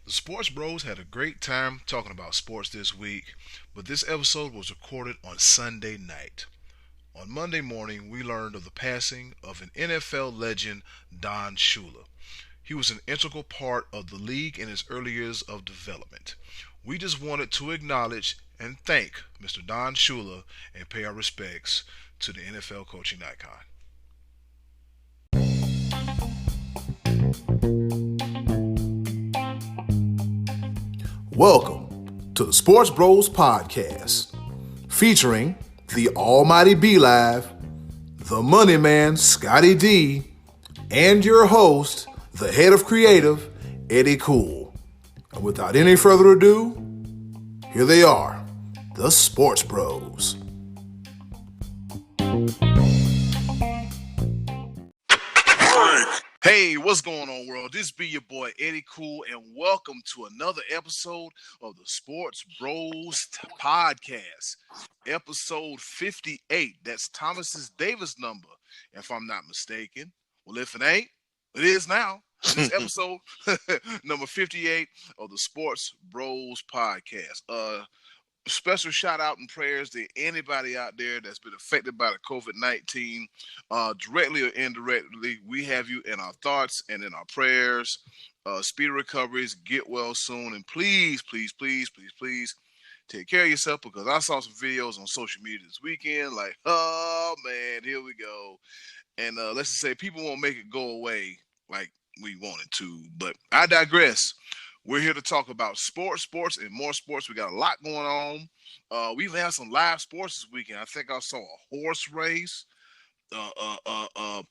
The Sports Bros had a great time talking about sports this week, but this episode was recorded on Sunday night. On Monday morning, we learned of the passing of an NFL legend, Don Shula. He was an integral part of the league in its early years of development. We just wanted to acknowledge and thank Mr. Don Shula and pay our respects to the NFL coaching icon. Welcome to the Sports Bros Podcast, featuring the Almighty B Live, the Money Man Scottie D, and your host, the head of creative, Eddy Kool. And without any further ado, here they are, the Sports Bros. Hey, what's going on, world? This be your boy Eddy Kool, and welcome to another episode of the Sports Bros Podcast, episode 58. That's Thomas's Davis number, if I'm not mistaken. Well, if it ain't, it is now. This episode number 58 of the Sports Bros Podcast. Special shout out and prayers to anybody out there that's been affected by the COVID-19, directly or indirectly. We have you in our thoughts and in our prayers. Speedy recoveries, get well soon, and please take care of yourself, because I saw some videos on social media this weekend like, oh man, here we go. And let's just say people won't make it go away like we wanted to, but I digress. We're here to talk about sports, and more sports. We got a lot going on. We've had some live sports this weekend. I think I saw a horse race, a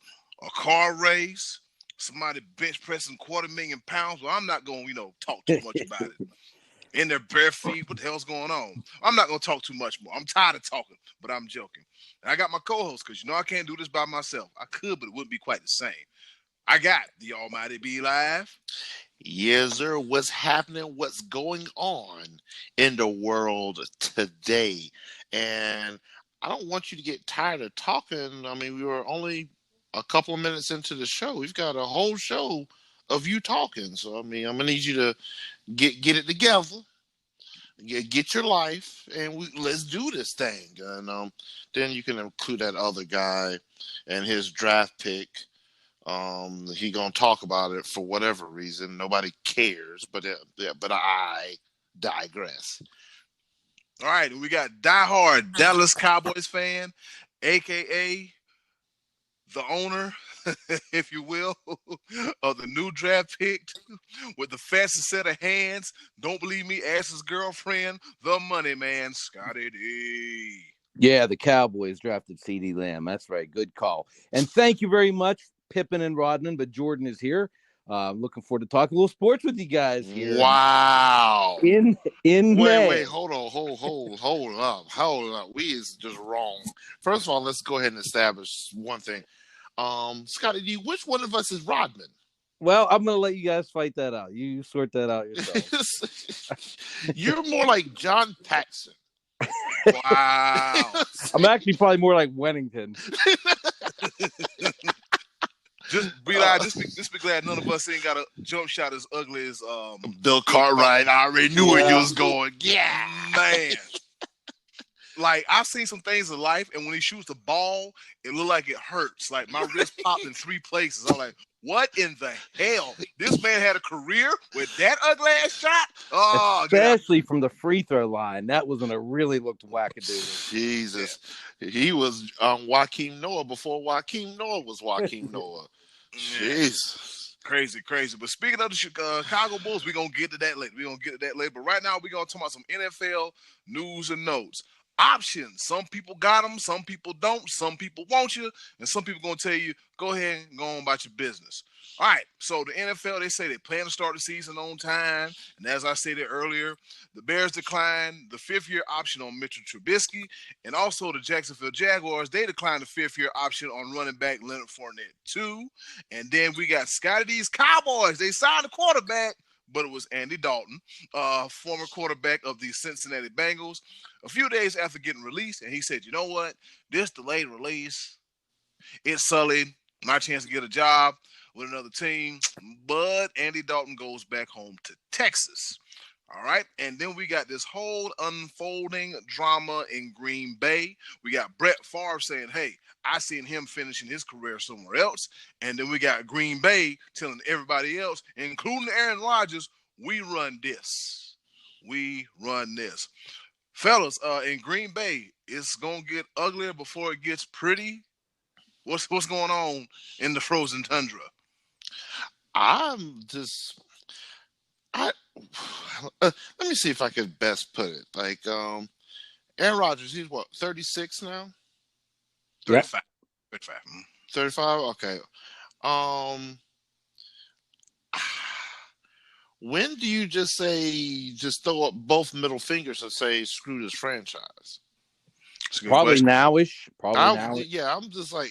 car race, somebody bench pressing 250,000 pounds. Well, I'm not going to, talk too much about it. In their bare feet, what the hell's going on? I'm not going to talk too much more. I'm tired of talking, but I'm joking. And I got my co-host, because I can't do this by myself. I could, but it wouldn't be quite the same. I got the Almighty B Live. Yes, sir. What's happening? What's going on in the world today? And I don't want you to get tired of talking. I mean, we were only a couple of minutes into the show. We've got a whole show of you talking. So, I mean, I'm going to need you to get it together, get your life, and let's do this thing. And then you can include that other guy and his draft pick. He gonna talk about it for whatever reason. Nobody cares, but I digress. All right, we got diehard Dallas Cowboys fan, aka the owner, if you will, of the new draft pick with the fastest set of hands. Don't believe me? Ask his girlfriend, the Money Man Scottie D. Yeah, the Cowboys drafted CeeDee Lamb. That's right. Good call. And thank you very much, Pippen and Rodman. But Jordan is here. Looking forward to talking a little sports with you guys here. Wow. In May. Wait, hold up. We is just wrong. First of all, let's go ahead and establish one thing. Scottie D, which one of us is Rodman? Well, I'm going to let you guys fight that out. You sort that out yourself. You're more like John Paxson. Wow. I'm actually probably more like Wennington. Just be glad none of us ain't got a jump shot as ugly as Bill Cartwright. I already knew where you was going. Yeah, man. Like, I've seen some things in life, and when he shoots the ball, it look like it hurts. Like, my wrist popped in 3 places. I'm like, what in the hell? This man had a career with that ugly ass shot? Oh, especially from the free throw line. That was when it really looked wackadoodle. Jesus. Yeah. He was Joakim Noah before Joakim Noah was Joakim Noah. Jeez. Crazy. But speaking of the Chicago Bulls, we're going to get to that later. But right now, we're going to talk about some NFL news and notes. Options. Some people got them, some people don't, some people want you, and some people going to tell you, go ahead and go on about your business. All right, so the NFL, they say they plan to start the season on time, and as I stated earlier, the Bears declined the 5th-year option on Mitchell Trubisky, and also the Jacksonville Jaguars, they declined the 5th-year option on running back Leonard Fournette too. And then we got Scottie D's Cowboys. They signed a quarterback, but it was Andy Dalton, former quarterback of the Cincinnati Bengals, a few days after getting released. And he said, you know what? This delayed release, it sullied my chance to get a job. with another team, but Andy Dalton goes back home to Texas. All right. And then we got this whole unfolding drama in Green Bay. We got Brett Favre saying, hey, I seen him finishing his career somewhere else. And then we got Green Bay telling everybody else, including Aaron Rodgers, we run this. We run this. Fellas, in Green Bay, it's going to get uglier before it gets pretty. What's going on in the frozen tundra? Let me see if I could best put it. Like, Aaron Rodgers, he's what, 36 now? 35. Yep. 35. 35? Okay. When do you just throw up both middle fingers and say, screw this franchise? Probably nowish. Yeah, I'm just like,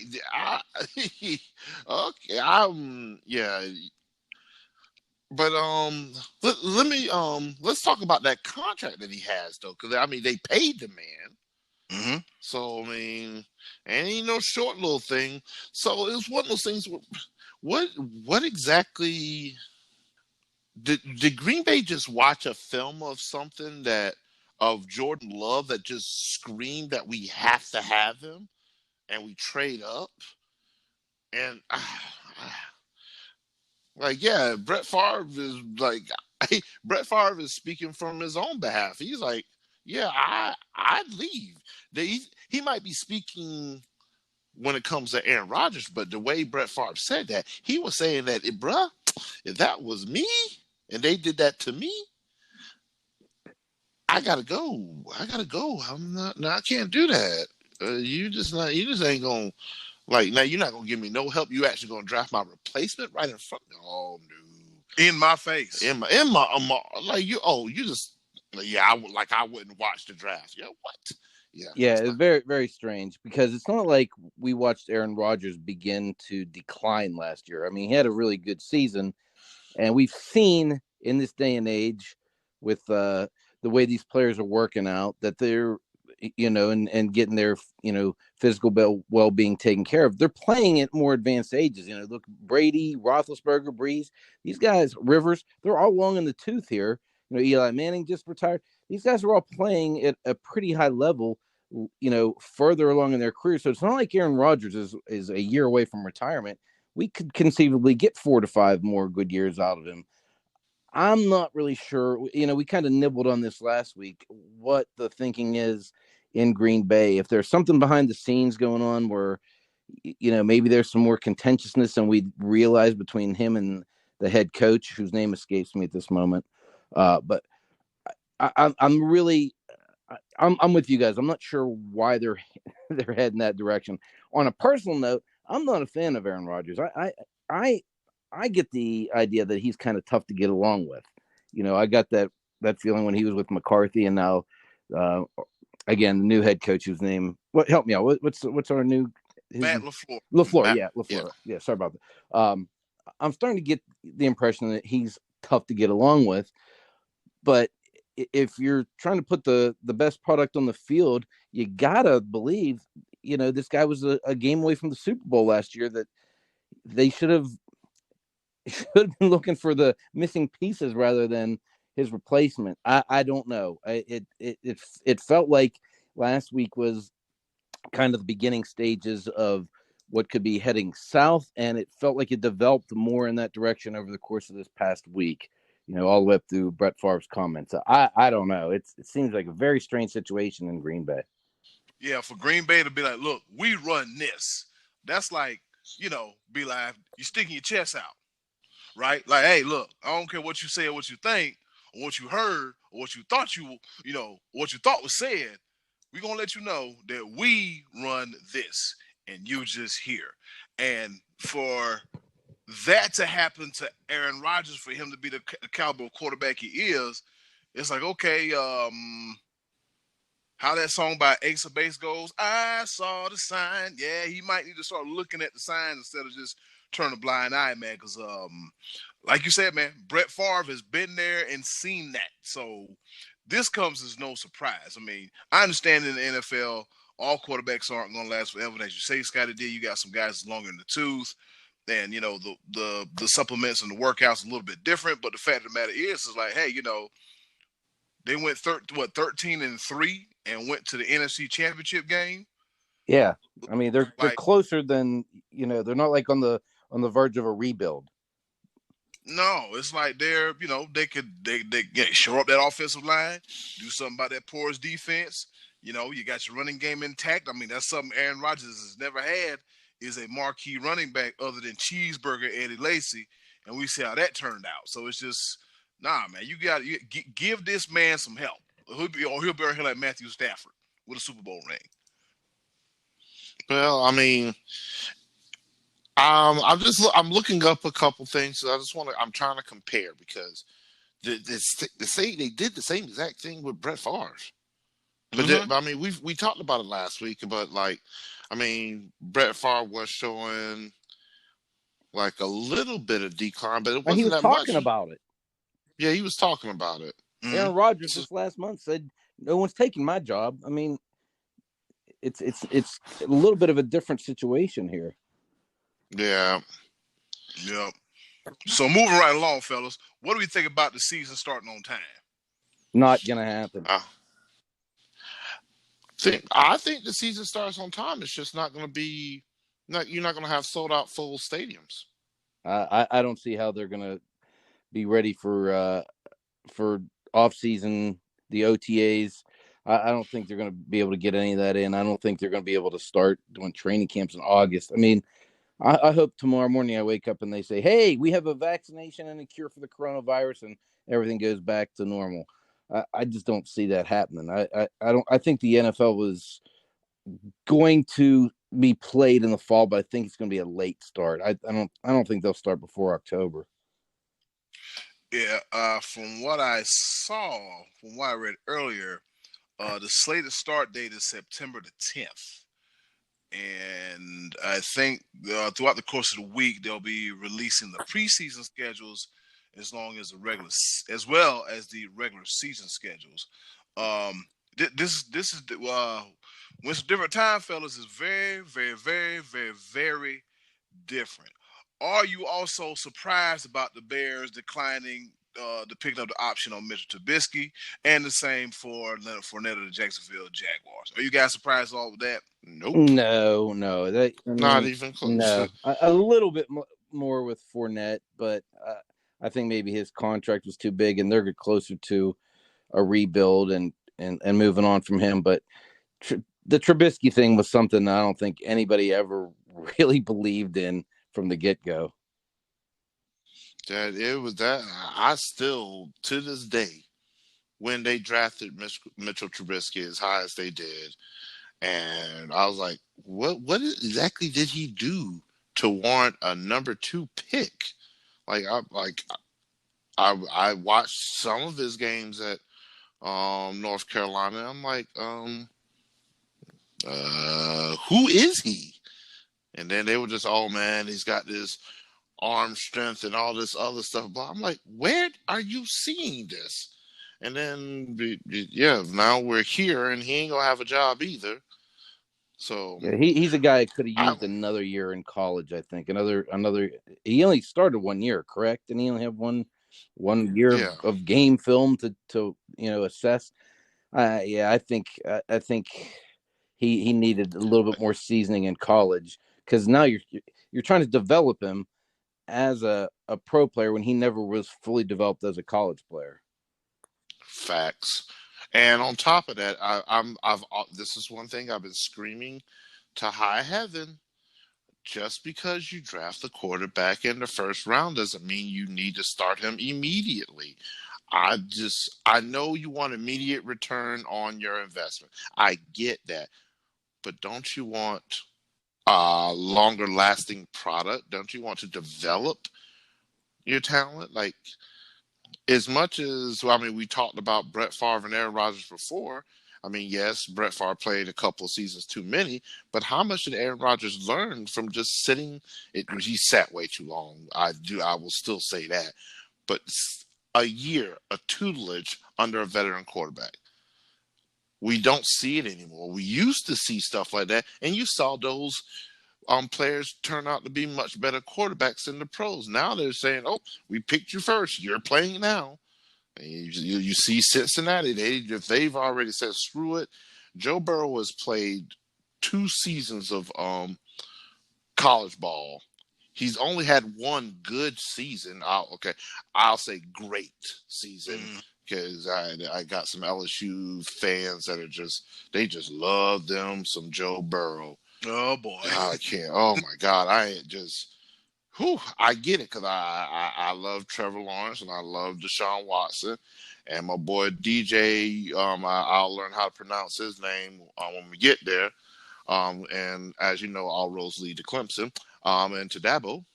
okay, yeah. But let me let's talk about that contract that he has though, because I mean they paid the man, mm-hmm. So I mean, and ain't no short little thing. So it was one of those things. What exactly did Green Bay just watch a film of something of Jordan Love that just screamed that we have to have him, and we trade up, and. Like, yeah, Brett Favre is speaking from his own behalf. He's like, yeah, I'd leave. He might be speaking when it comes to Aaron Rodgers, but the way Brett Favre said that, he was saying that, if that was me and they did that to me, I gotta go. I can't do that. You just ain't gonna. Like, now you're not going to give me no help. You actually going to draft my replacement right in front of me. Oh, no. In my face. In my like, you just, yeah, I wouldn't watch the draft. Yeah, what? Yeah, it's very, very strange because it's not like we watched Aaron Rodgers begin to decline last year. I mean, he had a really good season, and we've seen in this day and age with the way these players are working out that they're, and getting their, physical well-being taken care of. They're playing at more advanced ages. Look, Brady, Roethlisberger, Breeze, these guys, Rivers, they're all long in the tooth here. Eli Manning just retired. These guys are all playing at a pretty high level, further along in their career. So it's not like Aaron Rodgers is a year away from retirement. We could conceivably get 4 to 5 more good years out of him. I'm not really sure. We kind of nibbled on this last week, what the thinking is in Green Bay. If there's something behind the scenes going on where, maybe there's some more contentiousness than we realize between him and the head coach, whose name escapes me at this moment. But I'm really, I'm with you guys. I'm not sure why they're heading that direction. On a personal note, I'm not a fan of Aaron Rodgers. I get the idea that he's kind of tough to get along with. I got that feeling when he was with McCarthy, and now, again, the new head coach, whose name? What? Help me out. What's our new? Matt LaFleur. LaFleur, yeah, LaFleur. Yeah, sorry about that. I'm starting to get the impression that he's tough to get along with, but if you're trying to put the best product on the field, you gotta believe, this guy was a game away from the Super Bowl last year. That they should have been looking for the missing pieces rather than his replacement. I don't know. It felt like last week was kind of the beginning stages of what could be heading south, and it felt like it developed more in that direction over the course of this past week. All the way up through Brett Favre's comments. I don't know. It seems like a very strange situation in Green Bay. Yeah, for Green Bay to be like, look, we run this. That's like, be like, you're sticking your chest out. Right? Like, hey, look, I don't care what you say or what you think or what you heard or what you thought what you thought was said. We're going to let you know that we run this and you just here. And for that to happen to Aaron Rodgers, for him to be the caliber quarterback he is, it's like, okay, how that song by Ace of Base goes, I saw the sign. Yeah, he might need to start looking at the signs instead of just turn a blind eye, man, because like you said, man, Brett Favre has been there and seen that. So this comes as no surprise. I mean, I understand in the NFL, all quarterbacks aren't going to last forever. As you say, Scottie D, you got some guys longer in the tooth. and the supplements and the workouts a little bit different. But the fact of the matter is like, hey, they went 13-3 and went to the NFC Championship game. Yeah, I mean they're Like, closer than they're not like on the verge of a rebuild. no, it's like they could shore up that offensive line, do something about that porous defense. You got your running game intact. I mean, that's something Aaron Rodgers has never had, is a marquee running back other than Cheeseburger Eddie Lacy, and we see how that turned out. So it's just, nah, man, you got to give this man some help. He'll be right here like Matthew Stafford with a Super Bowl ring. Well, I mean, I'm looking up a couple things. I'm trying to compare because they did the same exact thing with Brett Favre. But I mean, we talked about it last week, but Brett Favre was showing like a little bit of decline, but it wasn't he was that talking much. about it. Yeah, he was talking about it. Aaron Rodgers this last month said, "No one's taking my job." I mean, it's a little bit of a different situation here. Yeah. Yep. So moving right along, fellas, what do we think about the season starting on time? Not gonna happen. I think the season starts on time. It's just not going to be. You're not going to have sold out full stadiums. I don't see how they're going to be ready for off season, the OTAs. I don't think they're going to be able to get any of that in. I don't think they're going to be able to start doing training camps in August. I mean, I hope tomorrow morning I wake up and they say, "Hey, we have a vaccination and a cure for the coronavirus," and everything goes back to normal. I just don't see that happening. I think the NFL was going to be played in the fall, but I think it's going to be a late start. I don't think they'll start before October. Yeah, from what I read earlier, the slated start date is September the 10th. And I think throughout the course of the week, they'll be releasing the preseason schedules as well as the regular season schedules. This is when it's a different time, fellas. Is very, very, very, very, very different. Are you also surprised about the Bears declining the picking up the option on Mitchell Trubisky, and the same for Leonard Fournette of the Jacksonville Jaguars? Are you guys surprised at all with that? Nope. No, not even close. No, a little bit more with Fournette, but I think maybe his contract was too big, and they're closer to a rebuild and moving on from him. But the Trubisky thing was something I don't think anybody ever really believed in from the get-go. That it was that I still to this day, when they drafted Mitchell Trubisky as high as they did, and I was like, what exactly did he do to warrant a number 2 pick? I watched some of his games at North Carolina. I'm like, who is he? And then they were just, oh man, he's got this arm strength and all this other stuff. But I'm like, where are you seeing this? And then, yeah, now we're here, and he ain't gonna have a job either. So yeah, he's a guy that could have used another year in college. I think another. He only started 1 year, correct? And he only have one year of game film to assess. I think he needed a little bit more seasoning in college, because now you're trying to develop him as a pro player when he never was fully developed as a college player. Facts. And on top of that, this is one thing I've been screaming to high heaven. Just because you draft the quarterback in the first round doesn't mean you need to start him immediately. I know you want immediate return on your investment. I get that. But don't you want a longer lasting product? Don't you want to develop your talent? Like, as much as, we talked about Brett Favre and Aaron Rodgers before. I mean, yes, Brett Favre played a couple of seasons too many, but how much did Aaron Rodgers learn from just sitting? He sat way too long. I will still say that. But a year, a tutelage under a veteran quarterback. We don't see it anymore. We used to see stuff like that, and you saw those players turn out to be much better quarterbacks than the pros. Now they're saying, "Oh, we picked you first. You're playing now." And you see Cincinnati. If they've already said screw it, Joe Burrow has played 2 seasons of college ball. He's only had one good season. I'll say great season because I got some LSU fans that they just love them some Joe Burrow. Oh boy, I can't. Oh my God, I get it because I love Trevor Lawrence and I love Deshaun Watson and my boy DJ. I'll learn how to pronounce his name when we get there. And as you know, all roads lead to Clemson. And to Dabo.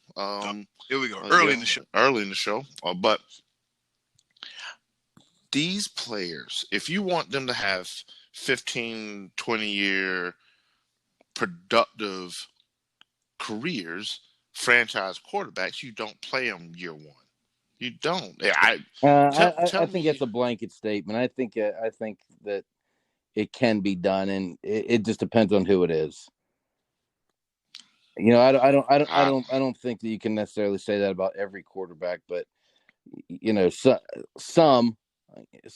Here we go. Early in the show. Early in the show. But these players, if you want them to have 15, 20-year productive careers, franchise quarterbacks, you don't play them year one. You don't. I think it's a blanket statement. I think that it can be done, and it just depends on who it is. You know, I don't think that you can necessarily say that about every quarterback, but you know, some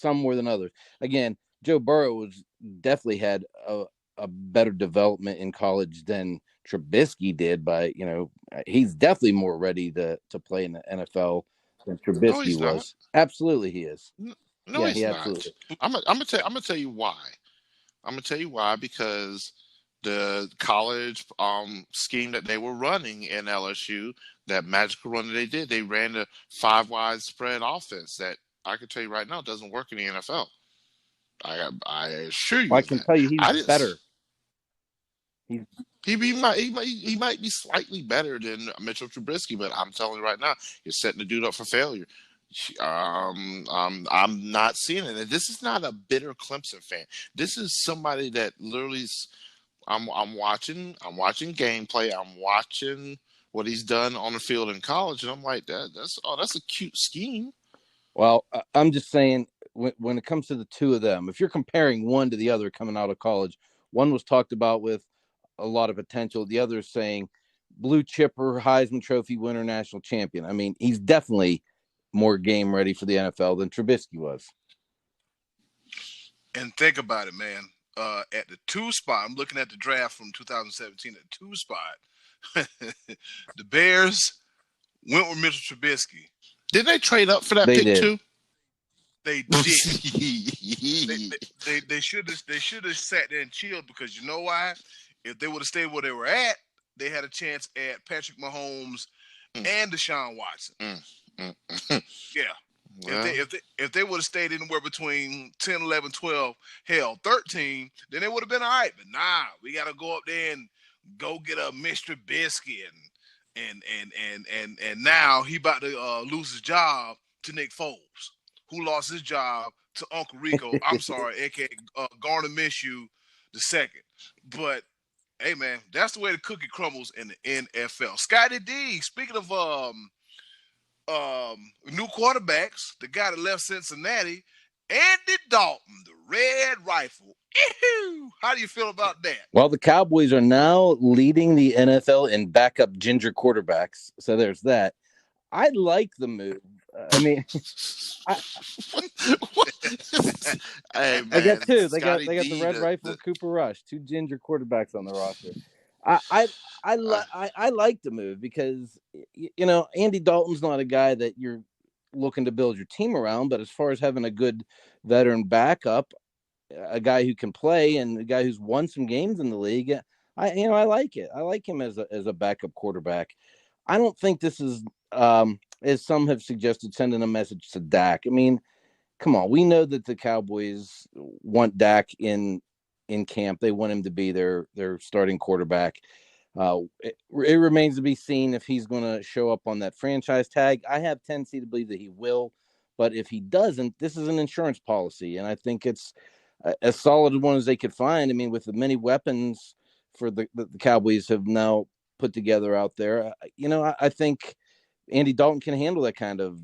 more than others. Again, Joe Burrow definitely had a better development in college than Trubisky did. He's definitely more ready to play in the NFL than Trubisky was. Not. Absolutely, he is. No, he's not. Absolutely. I'm gonna tell you why. I'm gonna tell you why, because the college scheme that they were running in LSU, that magical run that they did, they ran a 5 wide spread offense that I can tell you right now doesn't work in the NFL. I assure you. I can tell you he's better. He might be slightly better than Mitchell Trubisky, but I'm telling you right now, you're setting the dude up for failure. I'm not seeing it. And this is not a bitter Clemson fan. This is somebody that literally I'm watching gameplay. I'm watching what he's done on the field in college, and I'm like, that's a cute scheme. Well, I'm just saying, when it comes to the two of them, if you're comparing one to the other coming out of college, one was talked about with a lot of potential. The other is saying blue chipper, Heisman Trophy winner, national champion. I mean, he's definitely more game ready for the NFL than Trubisky was. And think about it, man. At the 2 spot, I'm looking at the draft from 2017 at 2 spot. The Bears went with Mitchell Trubisky. Did they trade up for that pick too? They did. they should have sat there and chilled, because you know why? If they would have stayed where they were at, they had a chance at Patrick Mahomes and Deshaun Watson. Yeah. Well, if they would have stayed anywhere between 10, 11, 12, hell, 13, then it would have been all right. But nah, we got to go up there and go get a Mr. Biscuit, and now he about to lose his job to Nick Foles, who lost his job to Uncle Rico. I'm sorry, aka Garner Minshew II. But hey, man, that's the way the cookie crumbles in the NFL. Scottie D, speaking of new quarterbacks, the guy that left Cincinnati, Andy Dalton, the Red Rifle. Ew! How do you feel about that? Well, the Cowboys are now leading the NFL in backup ginger quarterbacks, so there's that. I like the move. I mean, hey, man, I got two. They got Scottie the Red Rifle, Cooper Rush, 2 ginger quarterbacks on the roster. I like the move because, you know, Andy Dalton's not a guy that you're looking to build your team around, but as far as having a good veteran backup, a guy who can play and a guy who's won some games in the league, I like it. I like him as a backup quarterback. I don't think this is, as some have suggested, sending a message to Dak. I mean, come on, we know that the Cowboys want Dak in camp. They want him to be their starting quarterback. It remains to be seen if he's going to show up on that franchise tag. I have tendency to believe that he will, but if he doesn't, this is an insurance policy, and I think it's as solid a one as they could find. I mean, with the many weapons for the Cowboys have now put together out there, I think Andy Dalton can handle that kind of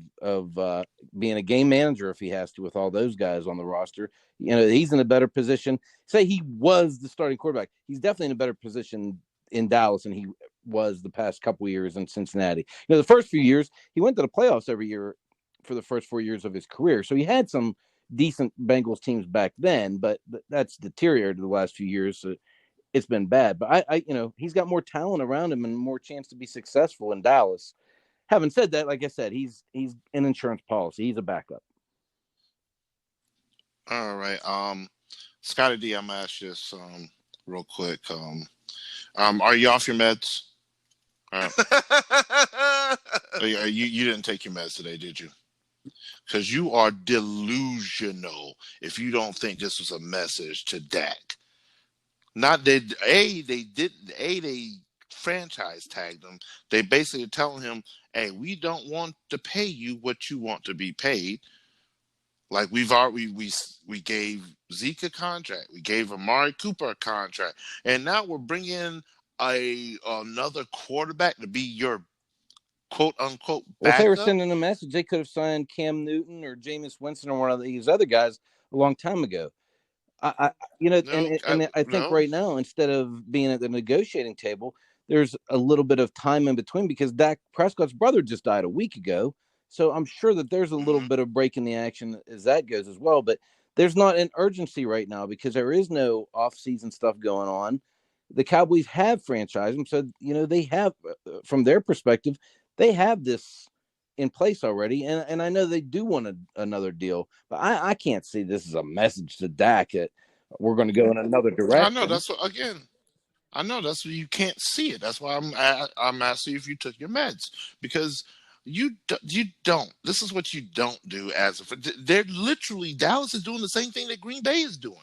being a game manager if he has to, with all those guys on the roster. You know, he's in a better position. Say he was the starting quarterback. He's definitely in a better position in Dallas than he was the past couple years in Cincinnati. The first few years he went to the playoffs every year for the first 4 years of his career, so he had some decent Bengals teams back then, but that's deteriorated the last few years. So it's been bad. But I he's got more talent around him and more chance to be successful in Dallas. Having said that, like I said, he's an insurance policy. He's a backup. All right. Scottie D, I'm gonna ask you this real quick. Are you off your meds? You didn't take your meds today, did you? Because you are delusional if you don't think this was a message to Dak. Not that they franchise tagged him. They basically are telling him, "Hey, we don't want to pay you what you want to be paid." Like we gave Zeke a contract, we gave Amari Cooper a contract, and now we're bringing another quarterback to be your quote unquote backup. Well, if they were sending a message, they could have signed Cam Newton or Jameis Winston or one of these other guys a long time ago. I think right now, instead of being at the negotiating table, there's a little bit of time in between because Dak Prescott's brother just died a week ago. So I'm sure that there's a little bit of break in the action as that goes as well. But there's not an urgency right now because there is no off-season stuff going on. The Cowboys have franchised them. So, they have, from their perspective, they have this in place already. And I know they do want another deal. But I can't see this as a message to Dak that we're going to go in another direction. I know that's what you can't see it. That's why I'm asking you if you took your meds, because you don't. This is what you don't do they're literally, Dallas is doing the same thing that Green Bay is doing.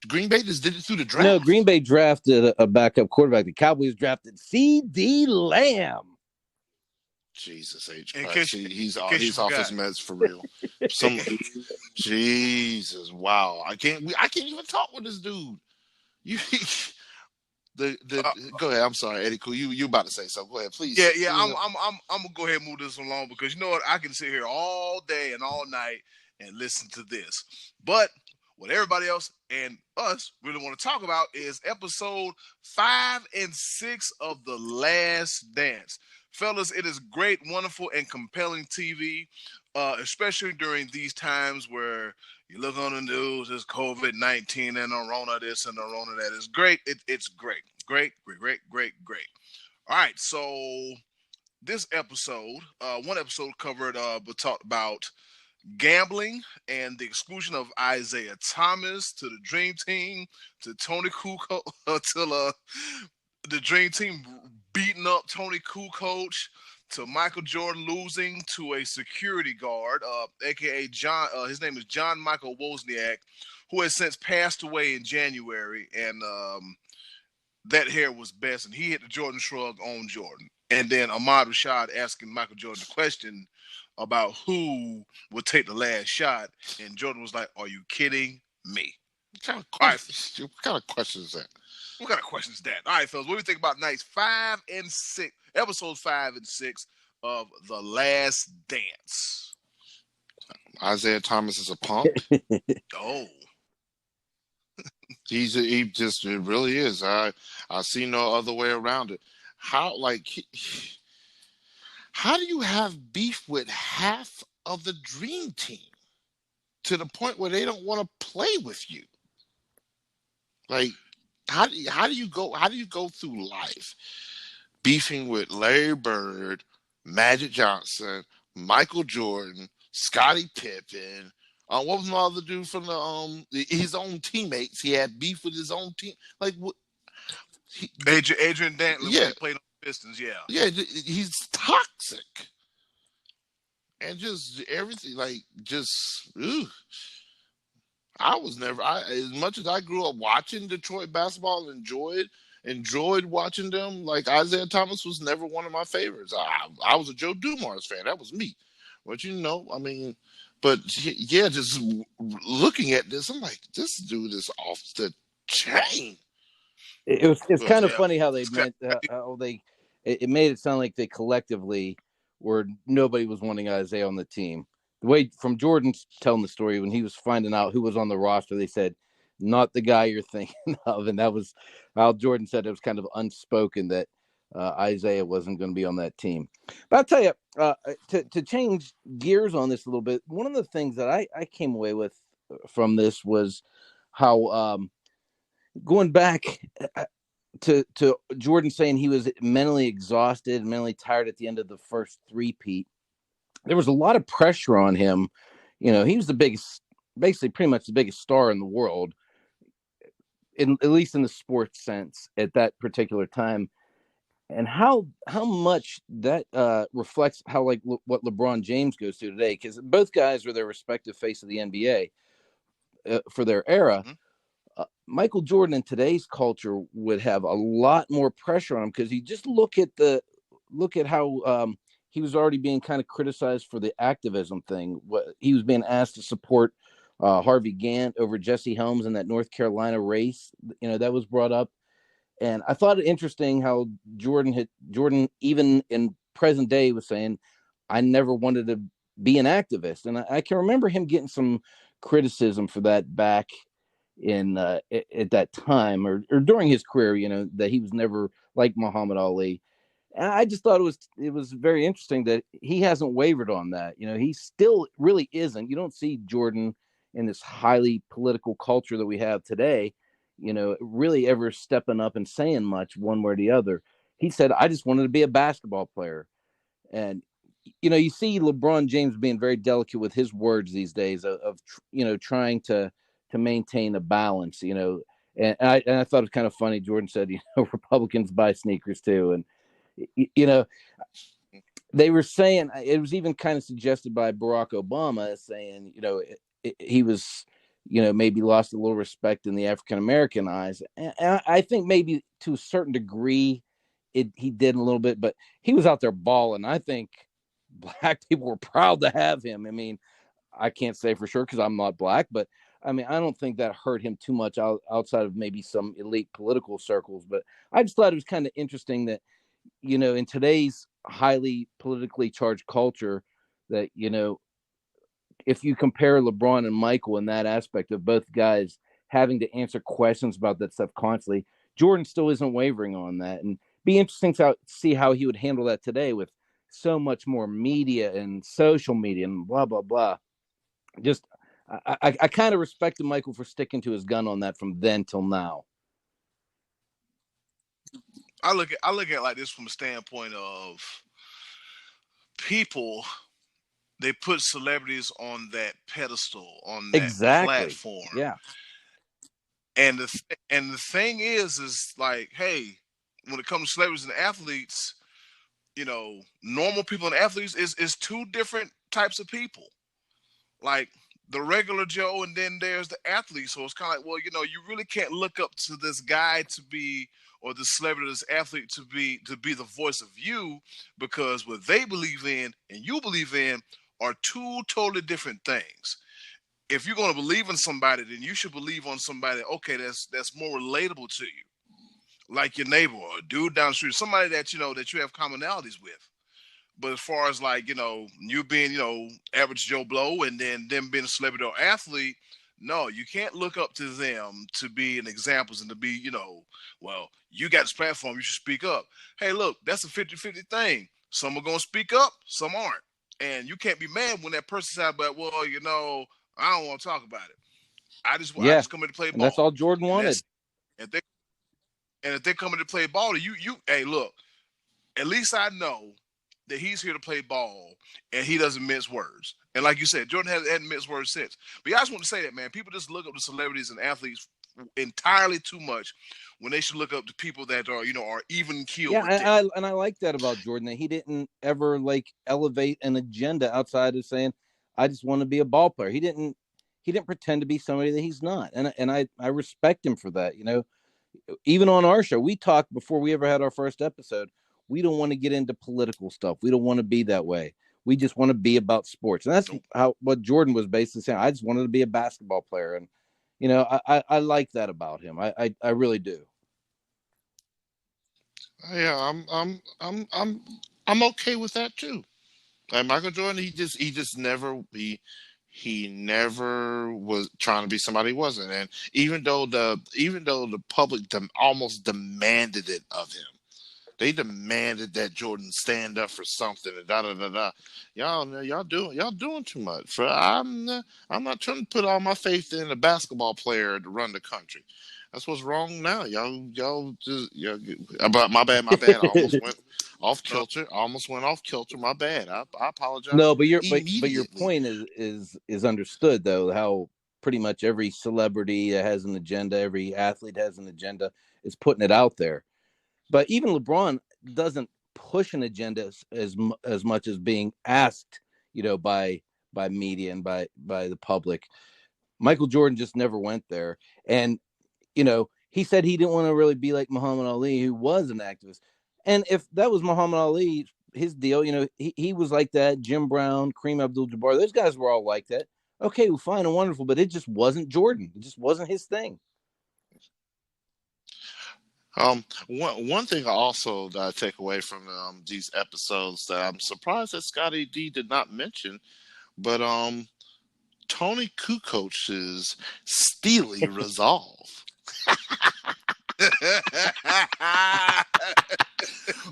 Green Bay just did it through the draft. No, Green Bay drafted a backup quarterback. The Cowboys drafted C.D. Lamb. Jesus H. Christ. He's off his meds for real. Jesus, wow. I can't even talk with this dude. Go ahead. I'm sorry, Eddy Kool. You about to say something? Go ahead, please. Yeah. I'm gonna go ahead and move this along because you know what? I can sit here all day and all night and listen to this. But what everybody else and us really want to talk about is episode 5 and 6 of The Last Dance. Fellas, it is great, wonderful, and compelling TV, especially during these times where you look on the news, there's COVID-19 and the Rona this and the Rona that. It's great. It's great. Great. All right, so this episode, one episode covered, but talked about gambling and the exclusion of Isaiah Thomas to the Dream Team, to Tony Kukoc, to the Dream Team beating up Tony Kukoc, to Michael Jordan losing to a security guard, a.k.a. John. His name is John Michael Wozniak, who has since passed away in January, and that hair was best, and he hit the Jordan shrug on Jordan. And then Ahmad Rashad asking Michael Jordan the question about who would take the last shot, and Jordan was like, "Are you kidding me?" What kind of question is that? What kind of question is that? All right, fellas, what do you think about nights 5 and 6, episodes 5 and 6 of The Last Dance? Isaiah Thomas is a punk. Oh. It really is. I see no other way around it. How do you have beef with half of the Dream Team to the point where they don't want to play with you? Like, how do you go through life beefing with Larry Bird, Magic Johnson, Michael Jordan, Scottie Pippen? What was my other dude from his own teammates? He had beef with his own team. Like what? Adrian Dantley, yeah, when he played on the Pistons. Yeah, he's toxic, and just everything. I was never. As much as I grew up watching Detroit basketball and enjoyed watching them. Like Isaiah Thomas was never one of my favorites. I was a Joe Dumars fan. That was me. But yeah, just looking at this, I'm like, this dude is off the chain. It's kind of funny how it made it sound like they collectively were nobody was wanting Isaiah on the team. The way from Jordan telling the story when he was finding out who was on the roster, they said not the guy you're thinking of. And that was how Jordan said it was kind of unspoken that Isaiah wasn't going to be on that team. But I'll tell you, to change gears on this a little bit, one of the things that I came away with from this was how going back to Jordan saying he was mentally exhausted, mentally tired at the end of the first three-peat. There was a lot of pressure on him. You know, he was the biggest, basically pretty much the biggest star in the world, at least in the sports sense at that particular time. And how much that reflects how what LeBron James goes through today, because both guys are their respective face of the NBA for their era. Mm-hmm. Michael Jordan in today's culture would have a lot more pressure on him, because you just look at how he was already being kind of criticized for the activism thing. He was being asked to support Harvey Gantt over Jesse Helms in that North Carolina race. You know, that was brought up. And I thought it interesting how Jordan even in present day was saying, I never wanted to be an activist. And I can remember him getting some criticism for that back in at that time or during his career, you know, that he was never like Muhammad Ali. And I just thought it was very interesting that he hasn't wavered on that. You know, he still really isn't. You don't see Jordan in this highly political culture that we have today, you know, really ever stepping up and saying much one way or the other. He said, I just wanted to be a basketball player. And, you know, you see LeBron James being very delicate with his words these days of you know, trying to maintain a balance, you know. And I thought it was kind of funny. Jordan said, you know, Republicans buy sneakers too. And, you know, they were saying, it was even kind of suggested by Barack Obama saying, you know, he was, you know, maybe lost a little respect in the African-American eyes. And I think maybe to a certain degree he did a little bit, but he was out there balling. I think black people were proud to have him. I mean, I can't say for sure because I'm not black, but I mean, I don't think that hurt him too much outside of maybe some elite political circles. But I just thought it was kind of interesting that, you know, in today's highly politically charged culture, that, you know, if you compare LeBron and Michael in that aspect of both guys having to answer questions about that stuff constantly, Jordan still isn't wavering on that. And be interesting to see how he would handle that today with so much more media and social media and blah, blah, blah. Just, I kind of respected Michael for sticking to his gun on that from then till now. I look at it like this from a standpoint of people. They put celebrities on that pedestal, on that platform. Yeah. And the thing is like, hey, when it comes to celebrities and athletes, you know, normal people and athletes is two different types of people. Like the regular Joe, and then there's the athlete. So it's kind of like, well, you know, you really can't look up to this guy to be, or the celebrity, this athlete to be the voice of you, because what they believe in and you believe in are two totally different things. If you're going to believe in somebody, then you should believe on somebody, okay, that's more relatable to you, like your neighbor or a dude down the street, somebody that you know that you have commonalities with. But as far as like, you know, you being, you know, average Joe Blow and then them being a celebrity or athlete, no, you can't look up to them to be an example and to be, you know, well, you got this platform, you should speak up. Hey, look, that's a 50-50 thing. Some are going to speak up, some aren't. And you can't be mad when that person says, but, well, you know, I don't want to talk about it. I just come in to play ball. And that's all Jordan wanted. If they come in to play ball, hey, look, at least I know that he's here to play ball and he doesn't mince words. And like you said, Jordan hadn't minced words since. But yeah, I just want to say that, man, people just look up to celebrities and athletes entirely too much when they should look up to people that are, you know, are even keeled. Yeah, and I like that about Jordan, that he didn't ever like elevate an agenda outside of saying, I just want to be a ball player. He didn't pretend to be somebody that he's not. And I respect him for that. You know, even on our show, we talked before we ever had our first episode. We don't want to get into political stuff. We don't want to be that way. We just want to be about sports. And that's what Jordan was basically saying. I just wanted to be a basketball player. And, you know, I like that about him. I really do. Yeah, I'm okay with that too. And Michael Jordan, he just never he never was trying to be somebody he wasn't. And even though the public almost demanded it of him, they demanded that Jordan stand up for something and da da da da. Y'all doing too much. I'm not trying to put all my faith in a basketball player to run the country. That's what's wrong now. Y'all just about my bad. I almost went off kilter. My bad. I apologize No, but your immediately. point is understood though. How pretty much every celebrity that has an agenda, every athlete has an agenda, is putting it out there. But even LeBron doesn't push an agenda as much as being asked, by media and by the public. Michael Jordan just never went there, and he said he didn't want to really be like Muhammad Ali, who was an activist. And if that was Muhammad Ali, his deal, he was like that. Jim Brown, Kareem Abdul-Jabbar, those guys were all like that. Okay, well, fine and wonderful, but it just wasn't Jordan. It just wasn't his thing. One thing I also that I take away from these episodes that I'm surprised that Scottie D did not mention, but Tony Kukoc's steely resolve.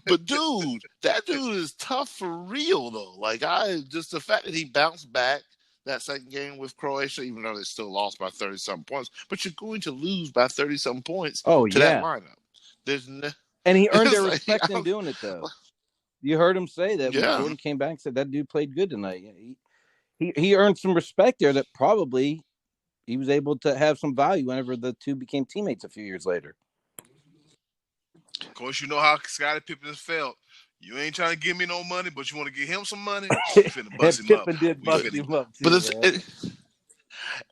But that dude is tough for real though. Like just the fact that he bounced back that second game with Croatia, even though they still lost by 30-something points, but you're going to lose by 30-something points to that lineup. And he earned their respect in doing it though. You heard him say that when Jordan came back and said that dude played good tonight. He earned some respect there that probably he was able to have some value whenever the two became teammates a few years later. Of course, you know how Scottie Pippen felt. You ain't trying to give me no money, but you want to give him some money? You finna bust him up. Pippen did bust him up too. But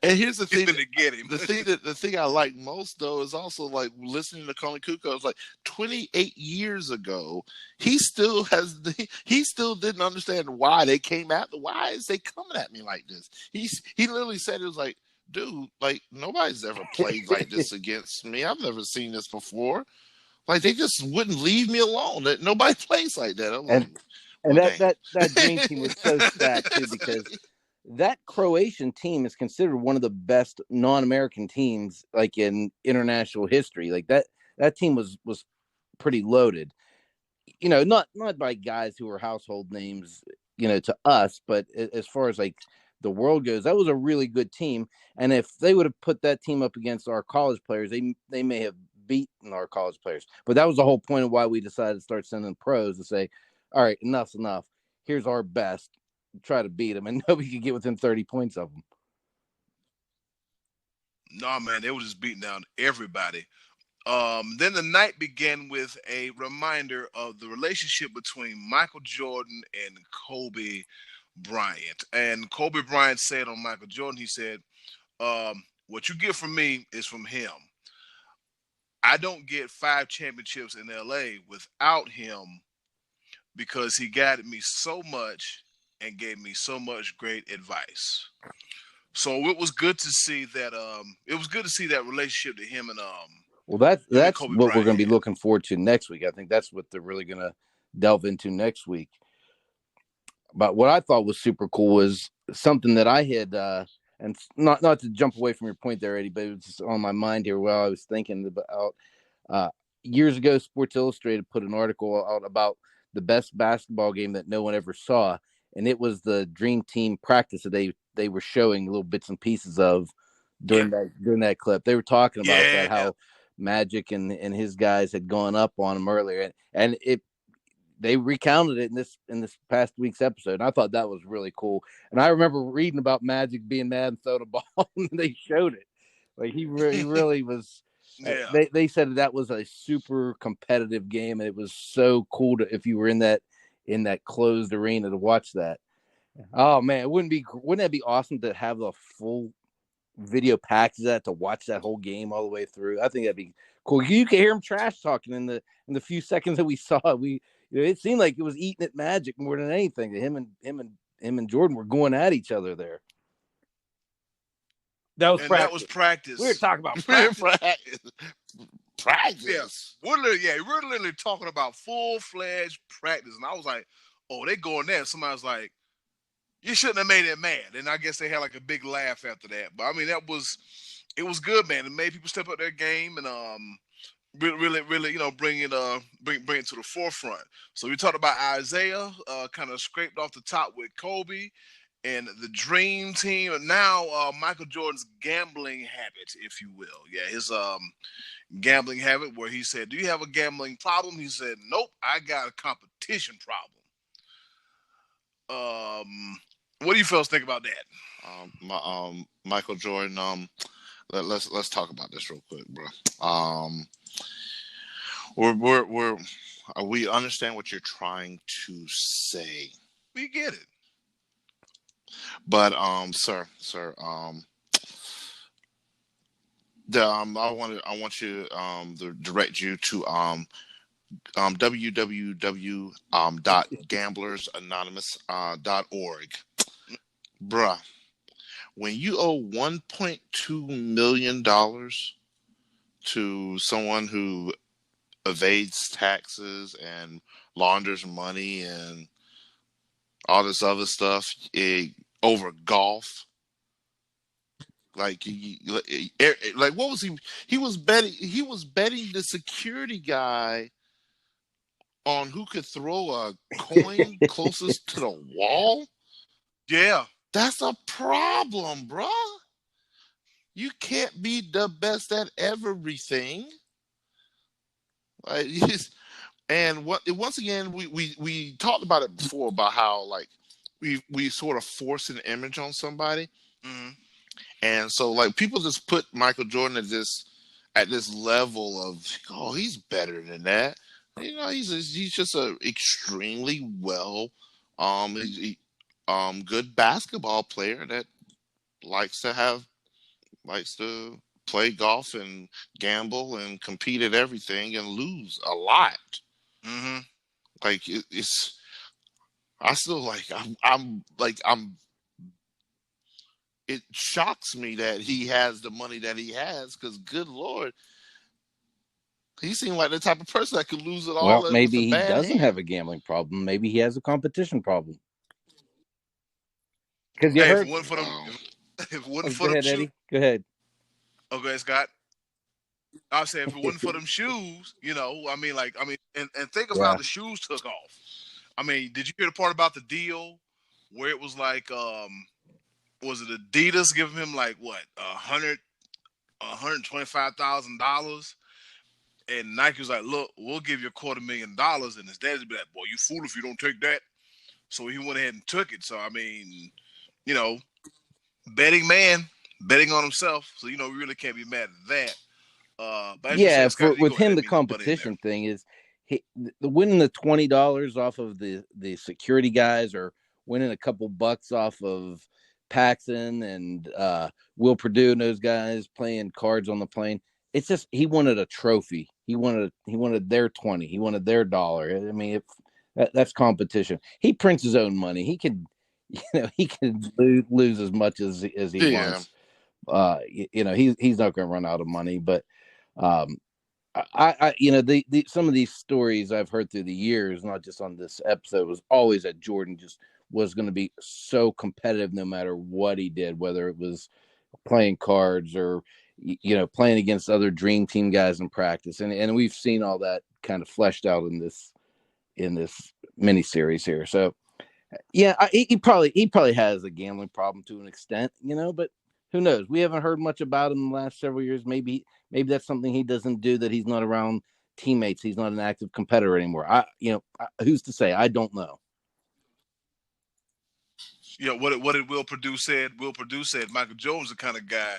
and here's the thing to get him. The thing I like most though is also like listening to Tony Kukoc. Like 28 years ago, he still didn't understand why they came at why is they coming at me like this. He literally said it was like, dude, like nobody's ever played like this against me. I've never seen this before. Like they just wouldn't leave me alone. That nobody plays like that. And that dream team was so stacked too, because that Croatian team is considered one of the best non-American teams like in international history. Like that team was pretty loaded. Not by guys who were household names, to us, but as far as like the world goes, that was a really good team. And if they would have put that team up against our college players, they may have beaten our college players. But that was the whole point of why we decided to start sending pros to say, all right, enough's enough. Here's our best. Try to beat them, and nobody could get within 30 points of them. No, man, they were just beating down everybody. Then the night began with a reminder of the relationship between Michael Jordan and Kobe Bryant. And Kobe Bryant said on Michael Jordan, he said, what you get from me is from him. I don't get 5 championships in LA without him because he guided me so much and gave me so much great advice. So it was good to see that. It was good to see that relationship to him and well, that's what Bryant we're going to be looking forward to next week. I think that's what they're really going to delve into next week. But what I thought was super cool was something that I had, and not to jump away from your point there, Eddie, but it was just on my mind here while I was thinking about. Years ago, Sports Illustrated put an article out about the best basketball game that no one ever saw. And it was the Dream Team practice that they were showing little bits and pieces of during that clip. They were talking about that, how Magic and his guys had gone up on him earlier, and they recounted it in this past week's episode. And I thought that was really cool. And I remember reading about Magic being mad and throwing a ball, and they showed it. Like he really was. Yeah. They said that was a super competitive game, and it was so cool if you were in that closed arena to watch that. Oh man, wouldn't that be awesome to have the full video package of that to watch that whole game all the way through? I think that'd be cool. You could hear him trash talking in the few seconds that we saw it. It seemed like it was eating at Magic more than anything. Him and Jordan were going at each other there. That was practice. We were talking about practice. Practice. We're literally talking about full-fledged practice. And I was like, oh, they going there. Somebody was like, You shouldn't have made it mad. And I guess they had like a big laugh after that. But I mean, it was good, man. It made people step up their game and really, bring it to the forefront. So we talked about Isaiah, kind of scraped off the top with Kobe and the Dream Team, and now Michael Jordan's gambling habit, if you will. Yeah, his gambling habit, where he said, "Do you have a gambling problem?" He said, "Nope, I got a competition problem." What do you fellas think about that? Michael Jordan. Let's talk about this real quick, bro. We understand what you're trying to say. We get it. But sir, I want you to direct you to www.gamblersanonymous.org. Bruh, when you owe $1.2 million to someone who evades taxes and launders money and all this other stuff over golf, like what was he? He was betting the security guy on who could throw a coin closest to the wall. Yeah. That's a problem, bro. You can't be the best at everything. And once again, we talked about it before about how like we sort of force an image on somebody, and so like people just put Michael Jordan at this level of, oh, he's better than that. He's just a extremely well good basketball player that likes to play golf and gamble and compete at everything and lose a lot. Mm-hmm. Like it's, I still like it shocks me that he has the money that he has, because good Lord, he seemed like the type of person that could lose it all. Well, maybe he doesn't have a gambling problem. Maybe he has a competition problem. Because you heard. If it wasn't for them, Eddie. Go ahead. Okay, Scott. I'll say if it wasn't for them shoes, and think of how the shoes took off. I mean, did you hear the part about the deal where it was like, was it Adidas giving him like what, $125,000, and Nike was like, "Look, we'll give you $250,000,000," and his dad would be like, "Boy, you fool if you don't take that." So he went ahead and took it. So I mean, betting on himself. So we really can't be mad at that. But yeah, Scott, with him, the competition thing is winning the $20 off of the security guys, or winning a couple bucks off of Paxson and Will Perdue and those guys playing cards on the plane. It's just he wanted a trophy. He wanted their 20. He wanted their dollar. I mean, that's competition. He prints his own money. He could, he can lose as much as he wants. He's not going to run out of money. But I some of these stories I've heard through the years, not just on this episode, was always that Jordan just was going to be so competitive no matter what he did, whether it was playing cards or playing against other Dream Team guys in practice, and we've seen all that kind of fleshed out in this miniseries here. So yeah, he probably has a gambling problem to an extent, but who knows? We haven't heard much about him in the last several years. Maybe that's something he doesn't do, that he's not around teammates. He's not an active competitor anymore. Who's to say? I don't know. What did Will Perdue said? Will Perdue said Michael Jordan's the kind of guy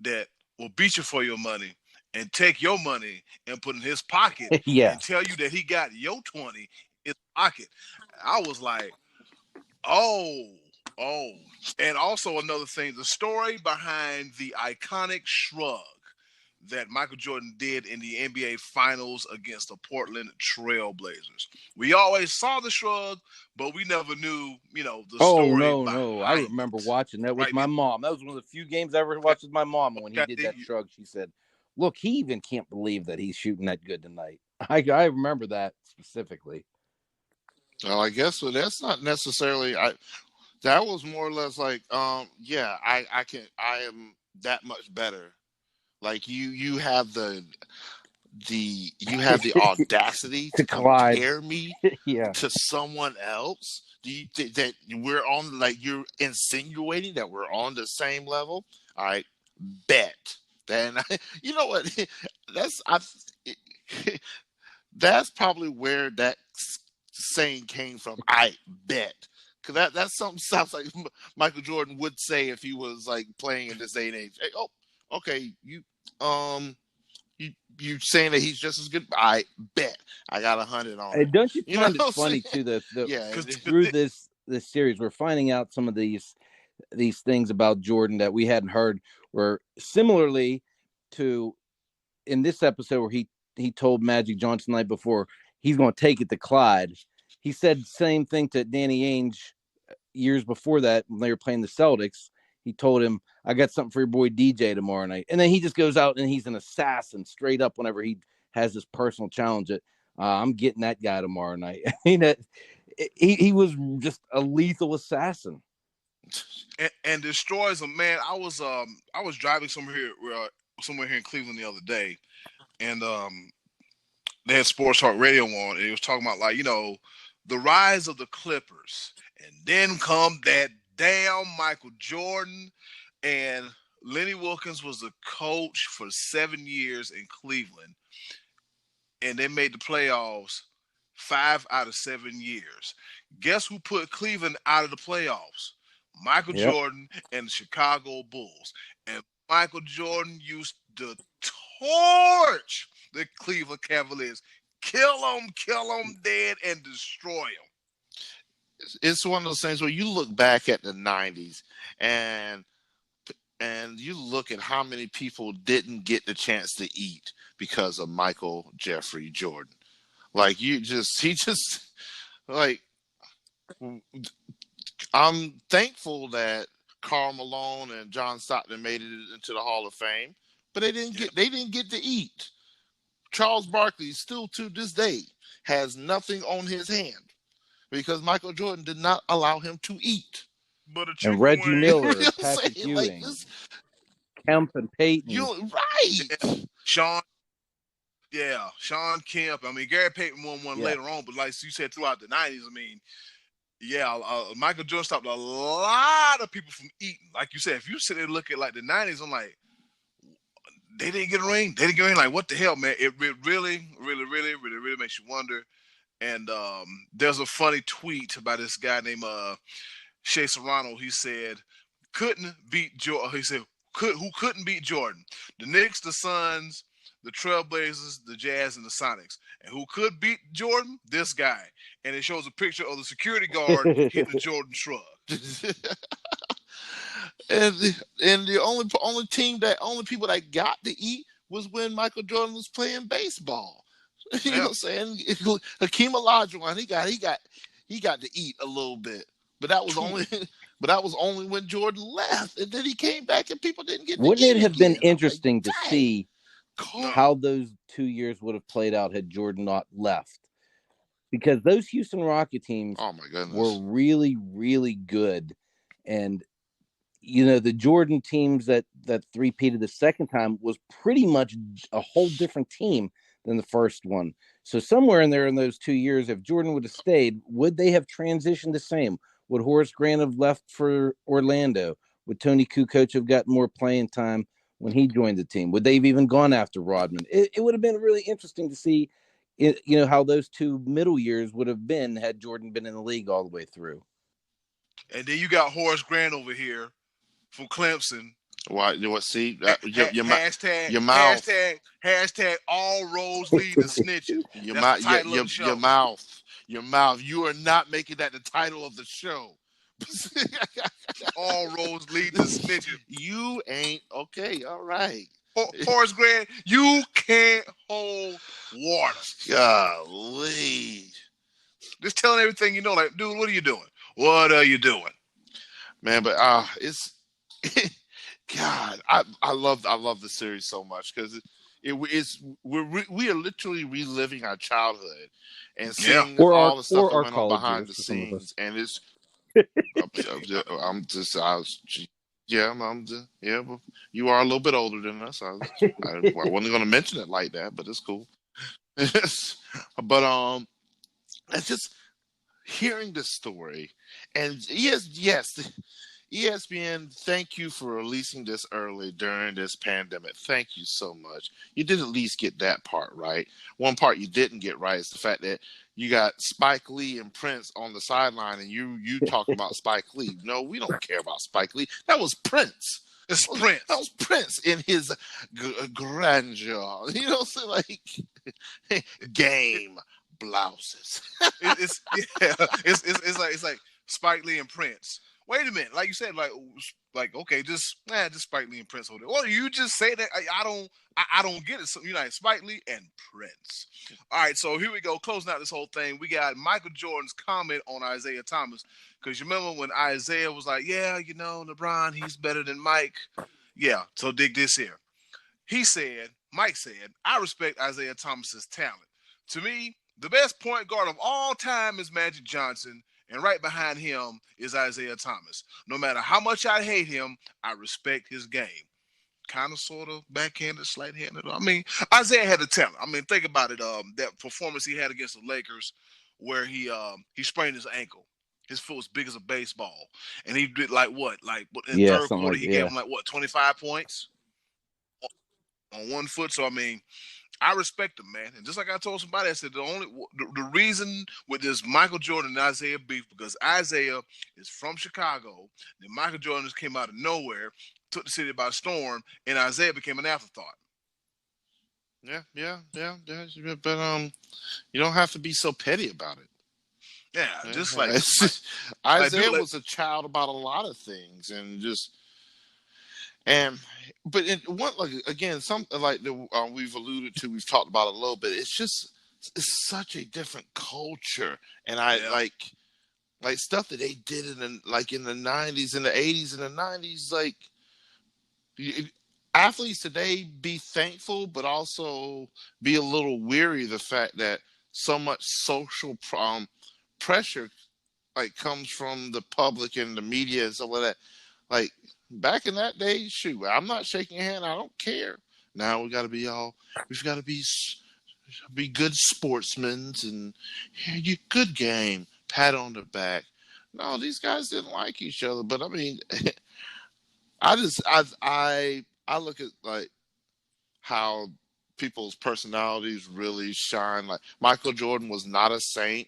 that will beat you for your money and take your money and put in his pocket and tell you that he got your 20 in his pocket. I was like, oh. And also another thing, the story behind the iconic shrug that Michael Jordan did in the NBA Finals against the Portland Trail Blazers. We always saw the shrug, but we never knew, the story. No. I remember watching that with my mom. That was one of the few games I ever watched with my mom. When he did that shrug, she said, "Look, he even can't believe that he's shooting that good tonight." I remember that specifically. Well, I guess that's not necessarily. That was more or less like, yeah, I am that much better. Like you have the audacity To to Clyde. compare me Yeah. to someone else. Do you think that we're on, like, you're insinuating that we're on the same level? All right, bet. Then you know what? That's probably where that saying came from. I bet. Cause that's something sounds like Michael Jordan would say if he was like playing in this day and age. Hey, oh, okay, um you saying that he's just as good? I bet. I got 100 on it. Don't you You know find it what I'm funny saying? too that Yeah. through this series we're finding out some of these things about Jordan that we hadn't heard, were similarly to in this episode where he told Magic Johnson the night before he's going to take it to Clyde. He said the same thing to Danny Ainge years before that when they were playing the Celtics. He told him, I got something for your boy DJ tomorrow night. And then he just goes out and he's an assassin straight up whenever he has this personal challenge that I'm getting that guy tomorrow night. I mean, he was just a lethal assassin. And destroys them, man. I was driving somewhere here in Cleveland the other day, and they had Sports Talk Radio on, and it was talking about, like, the rise of the Clippers, and then come that damn Michael Jordan, and Lenny Wilkens was the coach for 7 years in Cleveland, and they made the playoffs 5 out of 7 years. Guess who put Cleveland out of the playoffs? Michael Jordan and the Chicago Bulls. And Michael Jordan used to torch the Cleveland Cavaliers. Kill them dead, and destroy them. It's one of those things where you look back at the 90s and you look at how many people didn't get the chance to eat because of Michael Jeffrey Jordan. Like, he just like, I'm thankful that Karl Malone and John Stockton made it into the Hall of Fame, but they didn't get to eat. Charles Barkley still to this day has nothing on his hand because Michael Jordan did not allow him to eat. But and Reggie Miller, You know Patrick Ewing, like Kemp and Peyton. You're right. Yeah, Sean Kemp. I mean, Gary Payton won one later on, but like you said, throughout the 90s, I mean, Michael Jordan stopped a lot of people from eating. Like you said, if you sit there and look at like the 90s, I'm like, they didn't get a ring. They didn't get a ring. Like, what the hell, man? It really, really, really, really, really makes you wonder. And there's a funny tweet by this guy named Shea Serrano. He said, couldn't beat Jordan. He said, who couldn't beat Jordan? The Knicks, the Suns, the Trailblazers, the Jazz, and the Sonics. And who could beat Jordan? This guy. And it shows a picture of the security guard hitting the Jordan shrug. and the only people that got to eat was when Michael Jordan was playing baseball. You know what I'm saying? Hakeem Olajuwon, he got to eat a little bit, but that was only when Jordan left, and then he came back and people didn't get. Wouldn't it have been interesting to see God. how those 2 years would have played out had Jordan not left? Because those Houston Rocket teams were really, really good. And, the Jordan teams that three-peated the second time was pretty much a whole different team than the first one. So somewhere in there in those 2 years, if Jordan would have stayed, would they have transitioned the same? Would Horace Grant have left for Orlando? Would Tony Kukoc have gotten more playing time when he joined the team? Would they have even gone after Rodman? It would have been really interesting to see, how those 2 middle years would have been had Jordan been in the league all the way through. And then you got Horace Grant over here from Clemson. Why? See, your mouth. Hashtag all roads lead to snitching. Your mouth. You are not making that the title of the show. All roads lead to snitching. You ain't okay. All right. Horace Grant, you can't hold water. Golly. Just telling everything you know, like, dude, what are you doing? What are you doing? Man, but it's God, I love the series so much because we are literally reliving our childhood and seeing all the stuff that went on behind the scenes, and I'm just, I was, yeah, but you are a little bit older than us. I wasn't going to mention it like that, but it's cool. But it's just hearing the story, and yes, ESPN, thank you for releasing this early during this pandemic. Thank you so much. You did at least get that part right. One part you didn't get right is the fact that you got Spike Lee and Prince on the sideline, and you talking about Spike Lee. No, we don't care about Spike Lee. That was Prince. It's Prince. That was Prince in his grandeur. You know what I'm saying? Like game blouses. It's like Spike Lee and Prince. Wait a minute, like you said, like okay, just Spike Lee and Prince over there. Well, you just say that I don't get it. So you know, like Spike Lee and Prince. All right, so here we go, closing out this whole thing. We got Michael Jordan's comment on Isaiah Thomas, because you remember when Isaiah was like, yeah, you know, LeBron, he's better than Mike. Yeah, so dig this here. Mike said, I respect Isaiah Thomas's talent. To me, the best point guard of all time is Magic Johnson. And right behind him is Isaiah Thomas. No matter how much I hate him, I respect his game. Kind of, sort of, backhanded, slight-handed. I mean, Isaiah had the talent. I mean, think about it. That performance he had against the Lakers, where he sprained his ankle. His foot was big as a baseball, and he did in third quarter he gave him 25 points on one foot. So I mean, I respect him, man. And just like I told somebody, I said the reason with this Michael Jordan and Isaiah beef, because Isaiah is from Chicago. Then Michael Jordan just came out of nowhere, took the city by storm, and Isaiah became an afterthought. Yeah. But you don't have to be so petty about it. Yeah, just like Isaiah was a child about a lot of things, we've alluded to, we've talked about it a little bit. It's such a different culture, and like stuff that they did in the 90s, in the 80s, and the 90s. Like athletes today, be thankful, but also be a little weary of the fact that so much social pressure comes from the public and the media and stuff like that. Like back in that day, shoot, I'm not shaking your hand. I don't care. Now we've got to be good sportsmen and you good game, pat on the back. No, these guys didn't like each other. But I mean, I look at how people's personalities really shine. Like Michael Jordan was not a saint.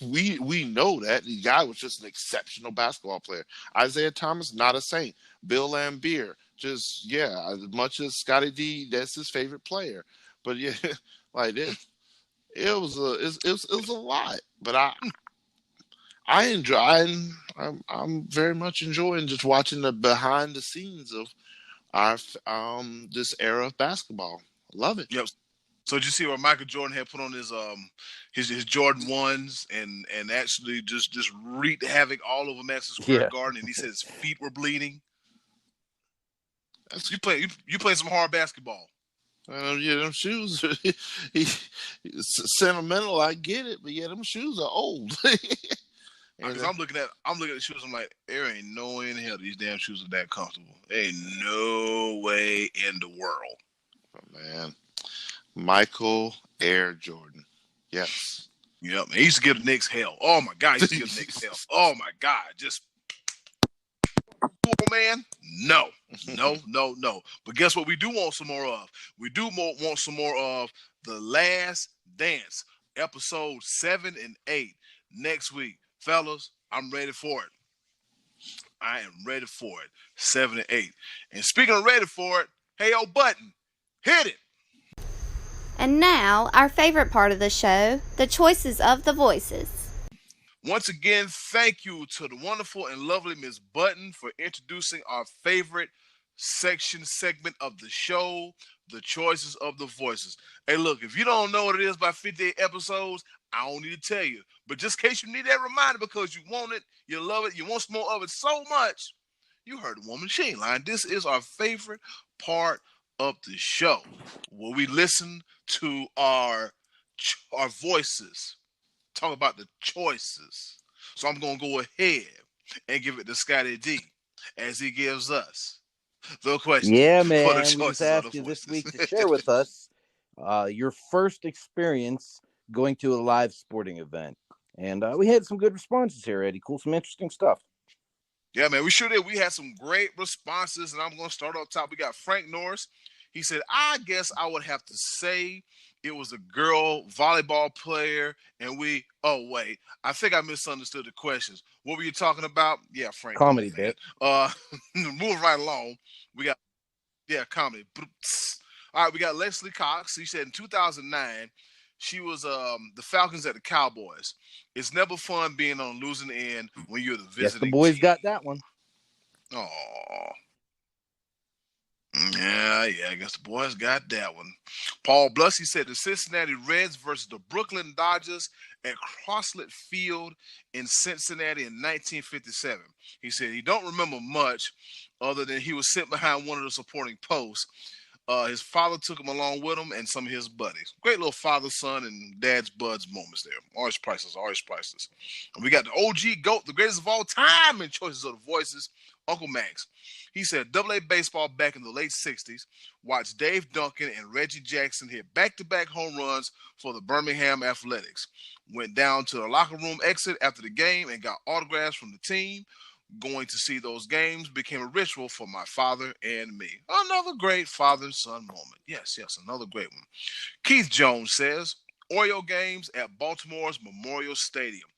We know that the guy was just an exceptional basketball player. Isaiah Thomas, not a saint. Bill Laimbeer, as much as Scottie D, that's his favorite player. But yeah, it was a lot. But I enjoy. I'm very much enjoying just watching the behind the scenes of our this era of basketball. Love it. Yep. So did you see where Michael Jordan had put on his Jordan 1s and actually just wreaked havoc all over Madison Square Garden, and he said his feet were bleeding? You play some hard basketball. Them shoes are sentimental. I get it, but them shoes are old. Because I'm looking at the shoes. I'm like, there ain't no way in hell these damn shoes are that comfortable. There ain't no way in the world. Oh, man. Michael Air Jordan. Yes. Yep. He used to give the Knicks hell. Oh my God. He used to give the Knicks hell. Oh my God. Just man. No. But guess what we do want some more of? We do want some more of The Last Dance, episode 7 and 8 next week. Fellas, I'm ready for it. I am ready for it. 7 and 8. And speaking of ready for it, hey, yo, Button, hit it. And now, our favorite part of the show, the choices of the voices. Once again, thank you to the wonderful and lovely Miss Button for introducing our favorite segment of the show, the choices of the voices. Hey, look, if you don't know what it is by 58 episodes, I don't need to tell you. But just in case you need that reminder because you want it, you love it, you want some more of it so much, you heard the Woman Machine line. This is our favorite part of the show, where we listen to our voices talk about the choices. So I'm going to go ahead and give it to Scottie D as he gives us the questions Yeah, for the man. We just choices of the asked you this voices. week to share with us your first experience going to a live sporting event. And we had some good responses here, Eddy Kool. Some interesting stuff. Yeah, man, we sure did. We had some great responses, and I'm going to start up top. We got Frank Norris. He said, I guess I would have to say it was a girl volleyball player, and oh, wait, I think I misunderstood the questions. What were you talking about? Yeah, Frank, come Comedy on, man. bit. Moving right along. We got, comedy. All right, we got Leslie Cox. He said in 2009, she was the Falcons at the Cowboys. It's never fun being on losing end when you're the Yes, the visiting boys team. got that one. Oh, yeah, I guess the boys got that one. Paul Blussy said the Cincinnati Reds versus the Brooklyn Dodgers at Crosslet Field in Cincinnati in 1957. He said he don't remember much other than he was sitting behind one of the supporting posts. His father took him along with him and some of his buddies. Great little father, son, and dad's buds moments there. Always priceless, always priceless. And we got the OG GOAT, the greatest of all time in choices of the voices, Uncle Max. He said AA baseball back in the late 60s. Watched Dave Duncan and Reggie Jackson hit back-to-back home runs for the Birmingham Athletics. Went down to the locker room exit after the game and got autographs from the team. Going to see those games became a ritual for my father and me. Another great father and son moment. Yes, another great one. Keith Jones says, Oreo games at Baltimore's Memorial Stadium.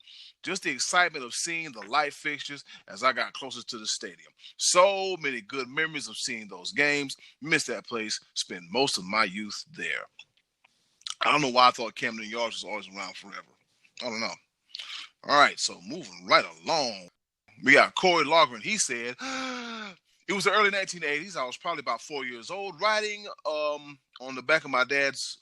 Just the excitement of seeing the light fixtures as I got closer to the stadium. So many good memories of seeing those games. Missed that place. Spent most of my youth there. I don't know why I thought Camden Yards was always around forever. I don't know. All right, so moving right along. We got Corey Logren. He said, it was the early 1980s. I was probably about 4 years old, riding on the back of my dad's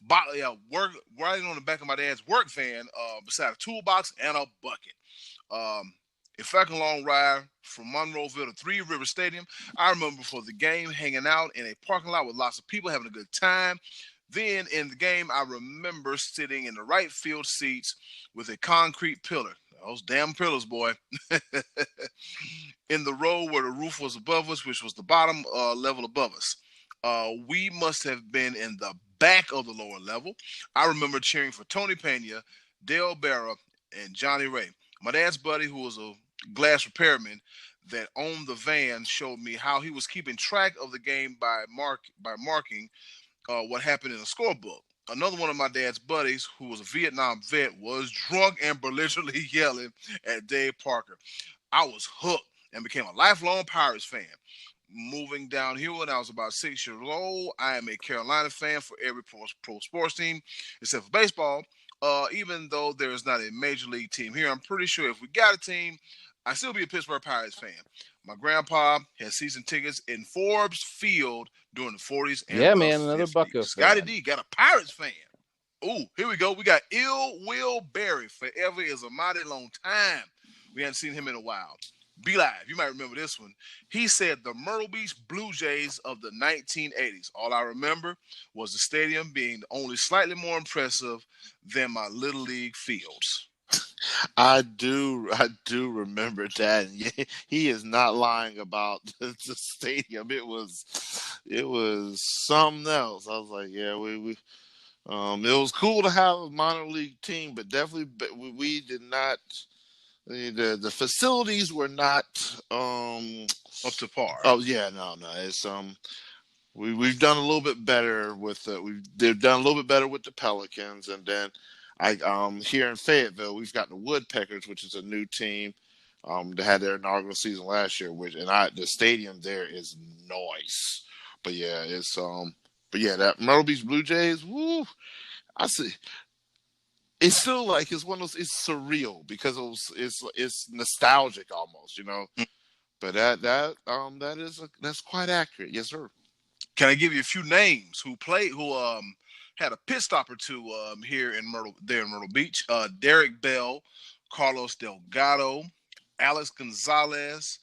riding on the back of my dad's work van beside a toolbox and a bucket. A fucking long ride from Monroeville to Three River Stadium. I remember before the game hanging out in a parking lot with lots of people having a good time. Then in the game, I remember sitting in the right field seats with a concrete pillar. Those damn pillars, boy. In the row where the roof was above us, which was the bottom level above us. We must have been in the back of the lower level. I remember cheering for Tony Pena, Dale Barra, and Johnny Ray. My dad's buddy, who was a glass repairman that owned the van, showed me how he was keeping track of the game by marking what happened in the scorebook. Another one of my dad's buddies, who was a Vietnam vet, was drunk and belligerently yelling at Dave Parker. I was hooked and became a lifelong Pirates fan. Moving down here when I was about 6 years old, I am a Carolina fan for every pro sports team except for baseball. Even though there is not a major league team here, I'm pretty sure if we got a team, I'd still be a Pittsburgh Pirates fan. My grandpa had season tickets in Forbes Field during the 40s and yeah, the man, 50s. another Bucko Scotty fan. D got a Pirates fan. Ooh, here we go. We got Ill Will Berry. Forever is a mighty long time. We hadn't seen him in a while. Be Live. You might remember this one. He said the Myrtle Beach Blue Jays of the 1980s. All I remember was the stadium being only slightly more impressive than my Little League fields. I do remember that. He is not lying about the stadium. It was something else. I was like, yeah, we it was cool to have a minor league team, but definitely we did not. The facilities were not up to par. Oh yeah, no. It's we've done a little bit better with they've done a little bit better with the Pelicans, and then here in Fayetteville we've got the Woodpeckers, which is a new team that had their inaugural season last year. The stadium there is nice, but yeah, it's that Myrtle Beach Blue Jays. Woo, I see. It's still like it's one of those. It's surreal because it's nostalgic almost, you know. But that's quite accurate. Yes, sir. Can I give you a few names who had a pit stop or two here in Myrtle Beach? Derek Bell, Carlos Delgado, Alex Gonzalez,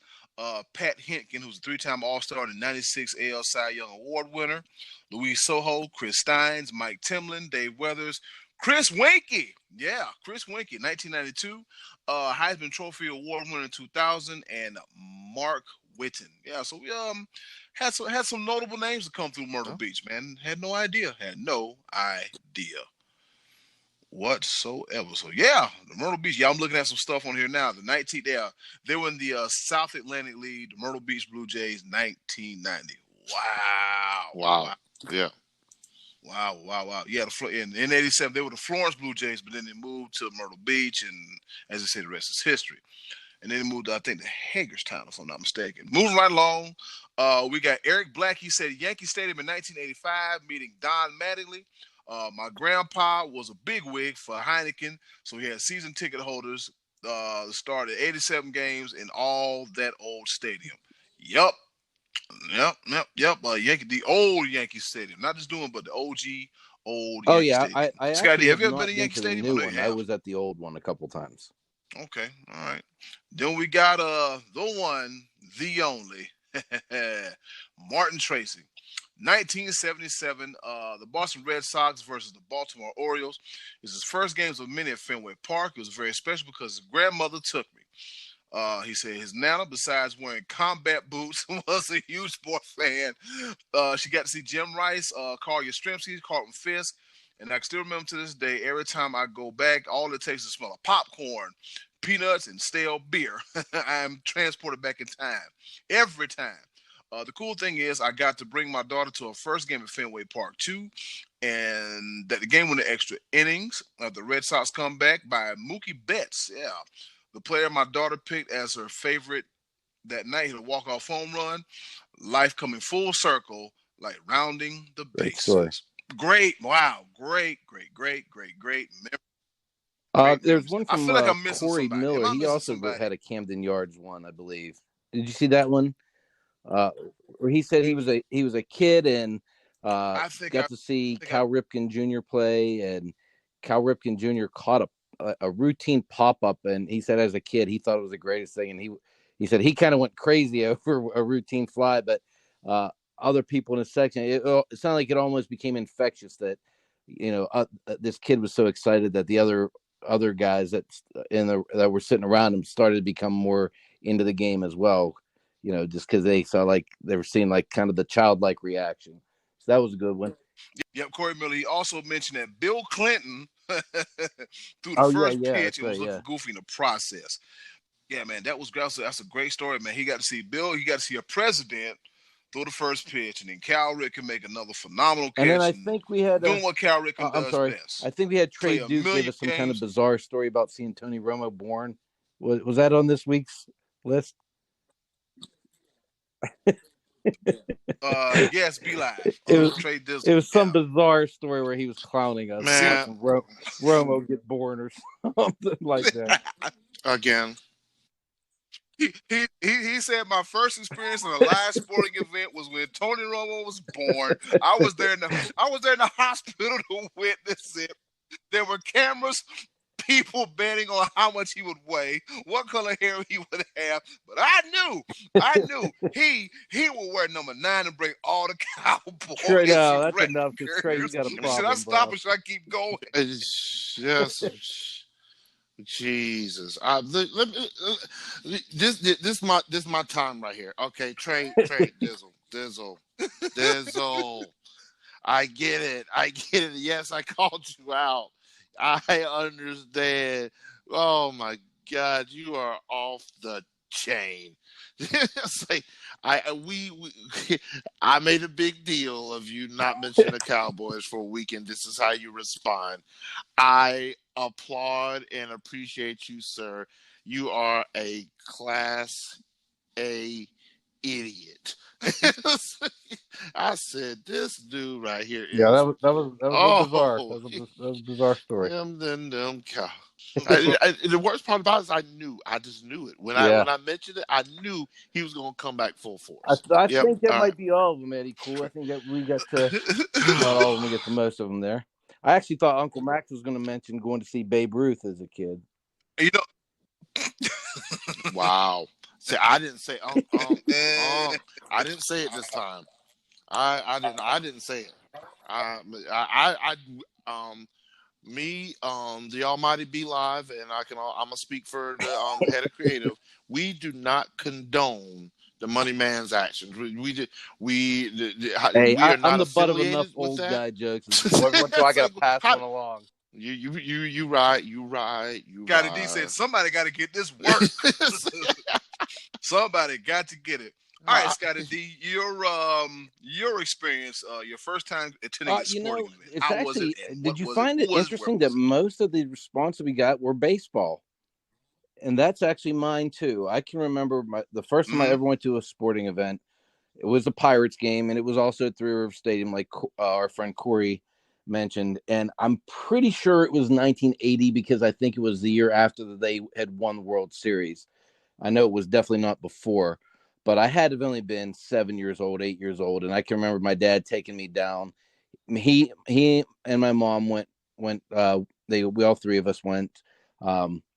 Pat Hentgen, who's a three-time All-Star and a 96 AL Cy Young Award winner, Luis Soho, Chris Steins, Mike Timlin, Dave Weathers, Chris Winkie. Yeah, Chris Winkie, 1992. Heisman Trophy Award winner in 2000, and Mark Whitten. Yeah, so we had some notable names to come through Myrtle Beach, man. Had no idea whatsoever. So yeah, the Myrtle Beach. Yeah, I'm looking at some stuff on here now. The 19 they were in the South Atlantic League, the Myrtle Beach Blue Jays, 1990. Wow. Yeah. Wow. Yeah, in '87 they were the Florence Blue Jays, but then they moved to Myrtle Beach, and as I said, the rest is history. And then they moved to, I think, to Hagerstown, if I'm not mistaken. Moving right along, we got Eric Black. He said Yankee Stadium in 1985, meeting Don Mattingly. My grandpa was a bigwig for Heineken, so he had season ticket holders. Started 87 games in all that old stadium. Yep. The old Yankee Stadium, not just doing, but the OG old. Oh Yankee yeah, Stadium. I Scottie, have you ever not been to Yankee to the Stadium? new one. I was at the old one a couple times. Okay, all right. Then we got the one, the only, Martin Tracy. 1977, the Boston Red Sox versus the Baltimore Orioles. It was his first games of many at Fenway Park. It was very special because his grandmother took me. He said his nana, besides wearing combat boots, was a huge sports fan. She got to see Jim Rice, Carl Yastrzemski, Carlton Fisk, and I can still remember to this day, every time I go back, all it takes is the smell of popcorn, peanuts, and stale beer. I'm transported back in time. Every time. The cool thing is I got to bring my daughter to her first game at Fenway Park, too, and that the game went to extra innings. The Red Sox come back by Mookie Betts. Yeah. The player my daughter picked as her favorite that night hit a walk-off home run. Life coming full circle, like rounding the bases. Great. Wow. Great. There's one from Corey Miller. He also had a Camden Yards one, I believe. Did you see that one? Where he said he was a kid and got to see Cal Ripken Jr. play, and Cal Ripken Jr. caught a routine pop-up, and he said as a kid he thought it was the greatest thing, and he said he kind of went crazy over a routine fly, but other people in the section, it sounded like it almost became infectious that this kid was so excited that the other guys that were sitting around him started to become more into the game as well, just because they saw like they were seeing like kind of the childlike reaction. So that was a good one. Yep, Corey Miller. He also mentioned that Bill Clinton through the first pitch, it was looking goofy in the process. Yeah, man, that was great. That's a great story, man. He got to see Bill. He got to see a president through the first pitch, and then Cal Ripken make another phenomenal catch. And then I think we had doing what Cal Ripken does best. I think we had Trey Duke give us some kind of bizarre story about seeing Tony Romo born. Was that on this week's list? Yes, be live. It was some bizarre story where he was clowning us. Man. Romo get born or something like that. Again. He said my first experience in a live sporting event was when Tony Romo was born. I was there in the hospital to witness it. There were cameras, people betting on how much he would weigh, what color hair he would have. But I knew he would wear number 9 and bring all the Cowboys. Trey, no, that's enough. Because Trey, you got a problem. Should I stop or should I keep going? Yes. Jesus, this my time right here. Okay, Trey, Dizzle. I get it. Yes, I called you out. I understand. Oh my God, you are off the chain. It's like I made a big deal of you not mentioning the Cowboys for a weekend. This is how you respond. I applaud and appreciate you, sir. You are a class A idiot. I said, this dude right here. That was bizarre. That was a bizarre story. Them cow. The worst part about it is I just knew it. When I mentioned it, I knew he was going to come back full force. I think that might be all of them, Eddy Kool. I think that we got to, not all of them, we get the most of them there. I actually thought Uncle Max was going to mention going to see Babe Ruth as a kid. Wow. See, I didn't say I didn't say it this time. I didn't say it. Me, the Almighty Be Live, and I'm gonna speak for the head of creative. We do not condone the money man's actions. Hey, We are I'm not the butt of enough affiliated with old that. guy jokes. Every once in a while, I So gotta pass how, one along. you right, you right, you Scottie D said, right. somebody got to get this work. Somebody got to get it. All right, Scottie D, your experience, your first time attending a sporting event. It's How was it, actually. and Did what you was it? find Who it was it? Where interesting that was it? most of the response we got were baseball? And that's actually mine too. I can remember the first time I Mm-hmm. ever went to a sporting event. It was a Pirates game, and it was also at Three River Stadium, like our friend Corey mentioned. And I'm pretty sure it was 1980 because I think it was the year after they had won the World Series. I know it was definitely not before, but I had to have only been 7 years old, 8 years old, and I can remember my dad taking me down. He and my mom went. We all three of us went.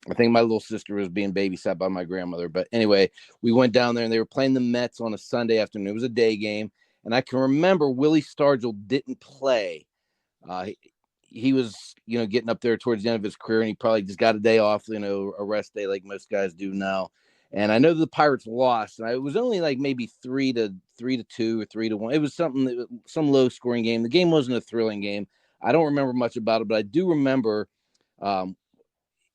I think my little sister was being babysat by my grandmother. But anyway, we went down there and they were playing the Mets on a Sunday afternoon. It was a day game. And I can remember Willie Stargell didn't play. He was, getting up there towards the end of his career, and he probably just got a day off, a rest day like most guys do now. And I know the Pirates lost, and it was only like maybe 3-2 or 3-1. It was some low scoring game. The game wasn't a thrilling game. I don't remember much about it, but I do remember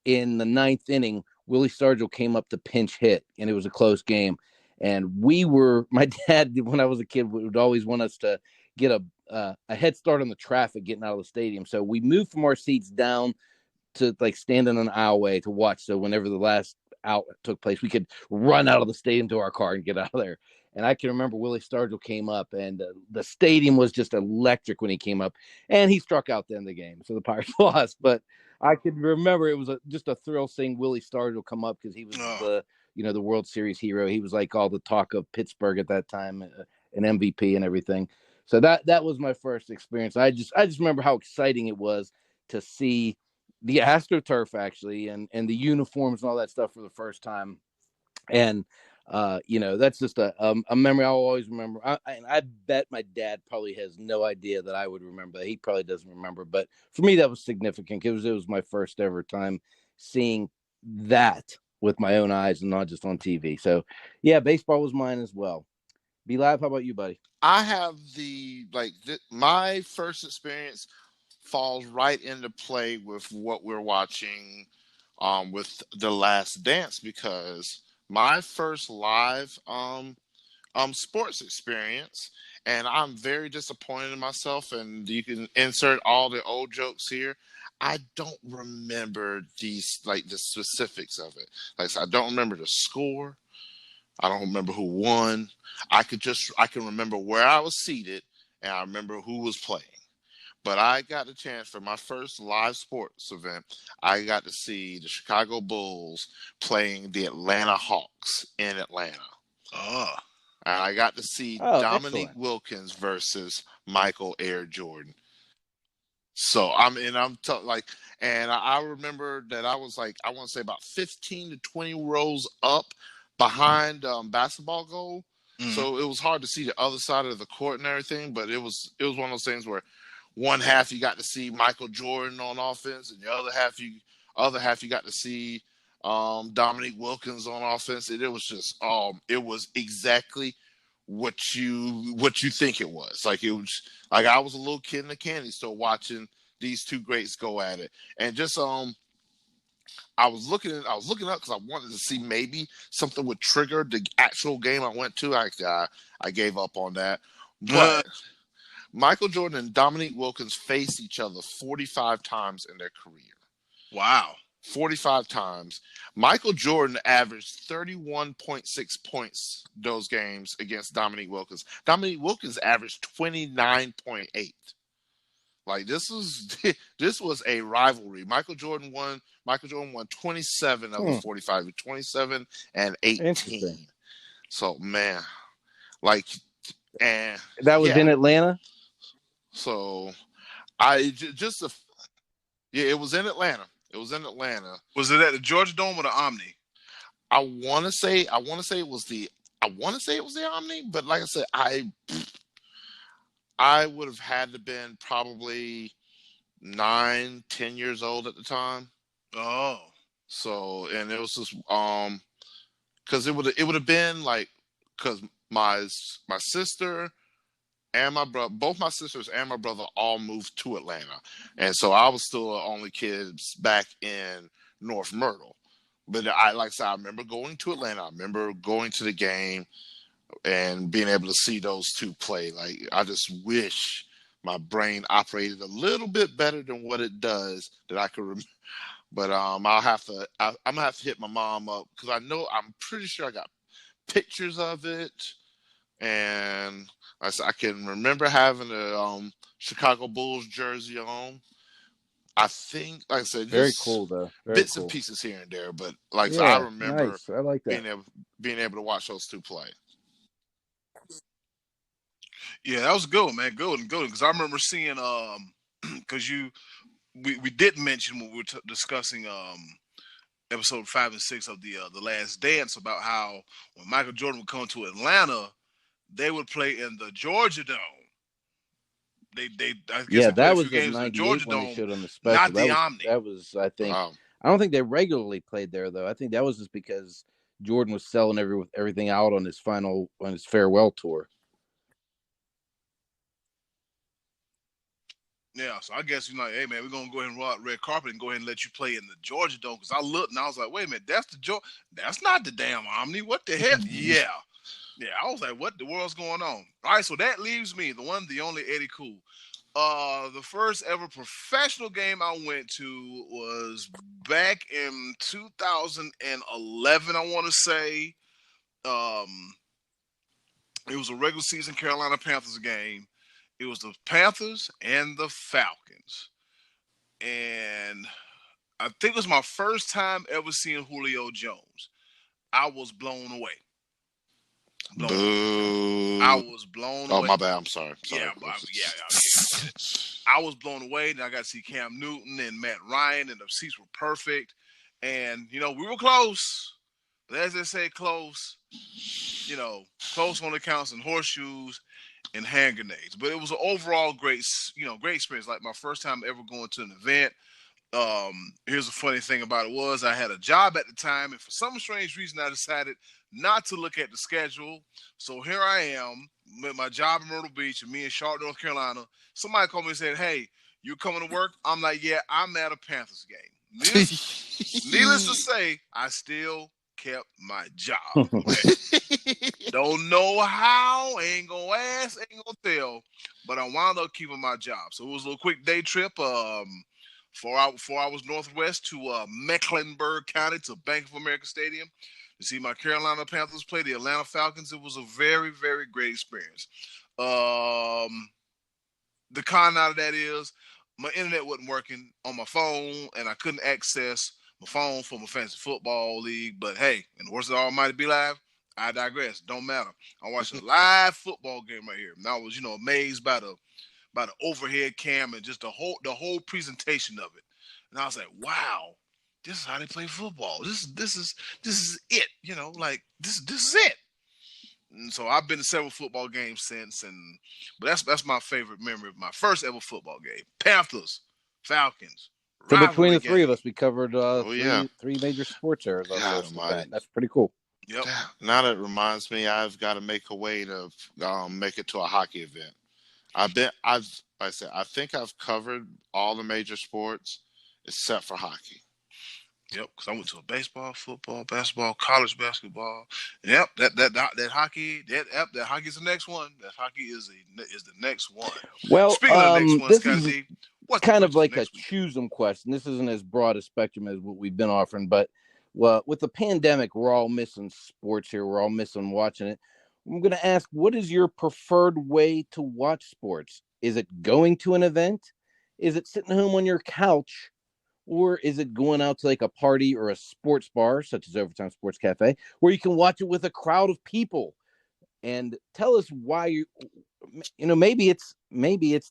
in the ninth inning, Willie Stargell came up to pinch hit, and it was a close game. And my dad, when I was a kid, would always want us to get a head start on the traffic getting out of the stadium. So we moved from our seats down to like stand in an aisleway to watch. So whenever the last out took place, we could run out of the stadium to our car and get out of there. And I can remember Willie Stargell came up, and the stadium was just electric when he came up, and he struck out the end of the game. So the Pirates lost, but I could remember it was just a thrill seeing Willie Stargell come up because he was the World Series hero. He was like all the talk of Pittsburgh at that time, an MVP and everything. So that was my first experience. I just remember how exciting it was to see the AstroTurf actually, and the uniforms and all that stuff for the first time. And that's just a memory I'll always remember. I bet my dad probably has no idea that I would remember. He probably doesn't remember, but for me that was significant because it was my first ever time seeing that with my own eyes and not just on TV. So yeah, baseball was mine as well. Be Live, how about you, buddy? I have my first experience falls right into play with what we're watching with The Last Dance, because my first live sports experience, and I'm very disappointed in myself, and you can insert all the old jokes here. I don't remember the specifics of it. Like, I don't remember the score. I don't remember who won. I can remember where I was seated, and I remember who was playing. But I got the chance for my first live sports event. I got to see the Chicago Bulls playing the Atlanta Hawks in Atlanta. Oh. And I got to see Dominique Wilkins versus Michael Air Jordan. So I remember that I was like, I want to say about 15 to 20 rows up behind basketball goal. Mm-hmm. So it was hard to see the other side of the court and everything, but it was one of those things where one half you got to see Michael Jordan on offense, and the other half you got to see Dominique Wilkins on offense. And it was just it was exactly what you think it was. Like, it was like I was a little kid in a candy store watching these two greats go at it. And just I was looking up because I wanted to see maybe something would trigger the actual game I went to. I gave up on that. But Michael Jordan and Dominique Wilkins faced each other 45 times in their career. Wow. 45 times. Michael Jordan averaged 31.6 points those games against Dominique Wilkins. Dominique Wilkins averaged 29.8. Like, this was a rivalry. Michael Jordan won 27 of the 45, 27 and 18. So, man, like, and that was in Atlanta. So it was in Atlanta. It was in Atlanta. Was it at the Georgia Dome or the Omni? I want to say it was the Omni, but like I said, I would have had to been probably 9, 10 years old at the time. Oh. So, and it was just because it would have been like, because my sister and my brother, both my sisters and my brother, all moved to Atlanta, and so I was still the only kid back in North Myrtle. But like I said, I remember going to Atlanta. I remember going to the game and being able to see those two play. Like, I just wish my brain operated a little bit better than what it does, that I could remember. But I'm gonna have to hit my mom up, because I'm pretty sure I got pictures of it, and I can remember having a Chicago Bulls jersey on. I think, like I said, very cool though. Bits cool. and pieces here and there, but like, so Yeah, I remember nice. I like that. being able to watch those two play. Yeah, that was good, man. Good. Because I remember seeing because we did mention when we were discussing episode 5 and 6 of the Last Dance, about how when Michael Jordan would come to Atlanta, they would play in the Georgia Dome. I guess that was a few games in the Georgia when they Dome, showed on the special. not the Omni. That was, I think. I don't think they regularly played there though. I think that was just because Jordan was selling everything out on his farewell tour. Yeah, so I guess you're like, hey man, we're gonna go ahead and roll out red carpet and go ahead and let you play in the Georgia Dome. Because I looked and I was like, wait a minute, that's not the damn Omni. What the hell? Yeah. I was like, what the world's going on? All right, so that leaves me, the one, the only Eddy Kool. The first ever professional game I went to was back in 2011. I want to say, it was a regular season Carolina Panthers game. It was the Panthers and the Falcons. And I think it was my first time ever seeing Julio Jones. I was blown away. I was blown away. Oh, my bad. I'm sorry. Yeah. I was blown away. And I got to see Cam Newton and Matt Ryan, and the seats were perfect. And, we were close. But as they say, close, close only counts in horseshoes and hand grenades. But it was an overall great experience. Like my first time ever going to an event. Here's a funny thing about it was I had a job at the time, and for some strange reason I decided not to look at the schedule. So here I am with my job in Myrtle Beach, and me in Charlotte, North Carolina. Somebody called me and said, hey, you coming to work? I'm like, yeah, I'm at a Panthers game. Needless to say, I still kept my job. Don't know how, ain't gonna ask, ain't gonna tell, but I wound up keeping my job. So it was a little quick day trip, 4 hours northwest to Mecklenburg County to Bank of America Stadium to see my Carolina Panthers play the Atlanta Falcons. It was a very, very great experience. The con out of that is my internet wasn't working on my phone, and I couldn't access my phone for my fantasy football league. But hey, in the words of the Almighty Be Live, I digress. Don't matter. I watched a live football game right here, and I was, amazed by the overhead cam and just the whole presentation of it. And I was like, wow, this is how they play football. This is it. This is it. And so I've been to several football games since, but that's my favorite memory of my first ever football game. Panthers, Falcons. So between the three of us, we covered three major sports eras. That's pretty cool. Yep. Now that reminds me, I've got to make a way to make it to a hockey event. I think I've covered all the major sports except for hockey. Yep, because I went to a baseball, football, basketball, college basketball. Yep, that hockey. That hockey's the next one. That hockey is the next one. Well, speaking of the next one, Scottie D, what's kind of like a choose 'em question. This isn't as broad a spectrum as what we've been offering, but with the pandemic, we're all missing sports here. We're all missing watching it. I'm going to ask, what is your preferred way to watch sports? Is it going to an event? Is it sitting home on your couch? Or is it going out to like a party or a sports bar, such as Overtime Sports Cafe, where you can watch it with a crowd of people? And tell us why maybe it's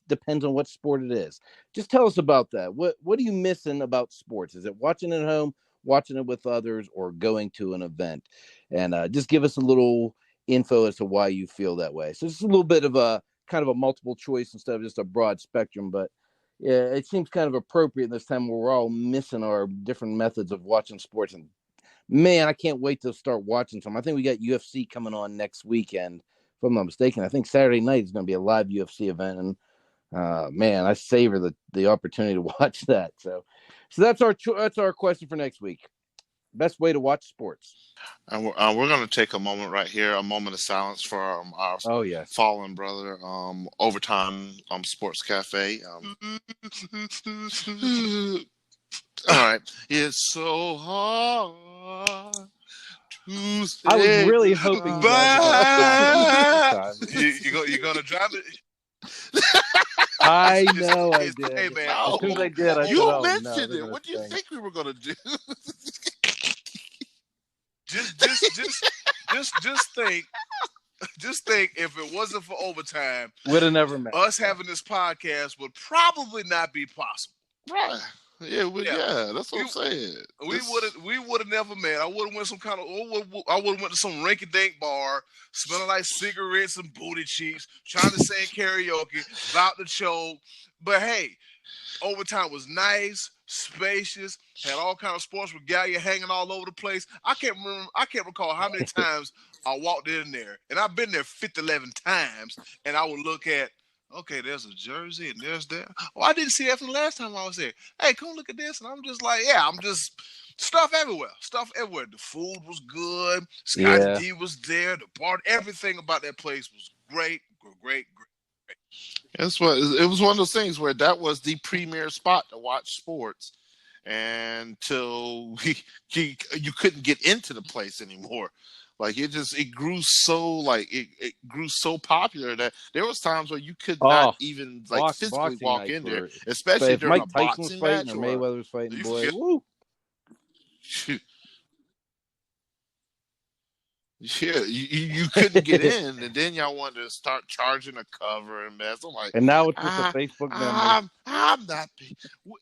depends on what sport it is. Just tell us about that. What are you missing about sports? Is it watching at home, watching it with others, or going to an event? And just give us a little info as to why you feel that way. So it's a little bit of a kind of a multiple choice instead of just a broad spectrum, but Yeah, it seems kind of appropriate this time where we're all missing our different methods of watching sports. And man, I can't wait to start watching some. I think we got UFC coming on next weekend, if I'm not mistaken. I think Saturday night is going to be a live UFC event, and man, I savor the opportunity to watch that. So that's our question for next week. Best way to watch sports. And we're going to take a moment right here, a moment of silence for our fallen brother, Overtime Sports Cafe. All right. It's so hard to say I was really hoping you're going to drive it. I know I did. Hey, man. As soon as I did, I you mentioned it. What do you think we were going to do? Just think if it wasn't for overtime, would have never met. Us having this podcast would probably not be possible. Right. Yeah, that's what I'm saying. We would have never met. I would have went to some rinky-dink bar, smelling like cigarettes and booty cheeks, trying to sing karaoke, about to choke. But hey, overtime was nice, spacious, had all kind of sports regalia hanging all over the place. I can't recall how many times I walked in there, and I've been there 11 times, and I would look at, okay, there's a jersey and there's that. Oh, I didn't see that from the last time I was there. Hey, come look at this. And I'm just like, stuff everywhere. The food was good. Scottie D was there. The bar, everything about that place was great. It was one of those things where that was the premier spot to watch sports until you couldn't get into the place anymore. Like it grew so it grew so popular that there was times where you could not even physically walk in there, especially during Mike a Tyson's boxing fighting match or Mayweather's fighting. Boy, woo! Yeah, you couldn't get in, and then y'all wanted to start charging a cover and mess. I'm like, and now it's just a Facebook memory. I'm not. What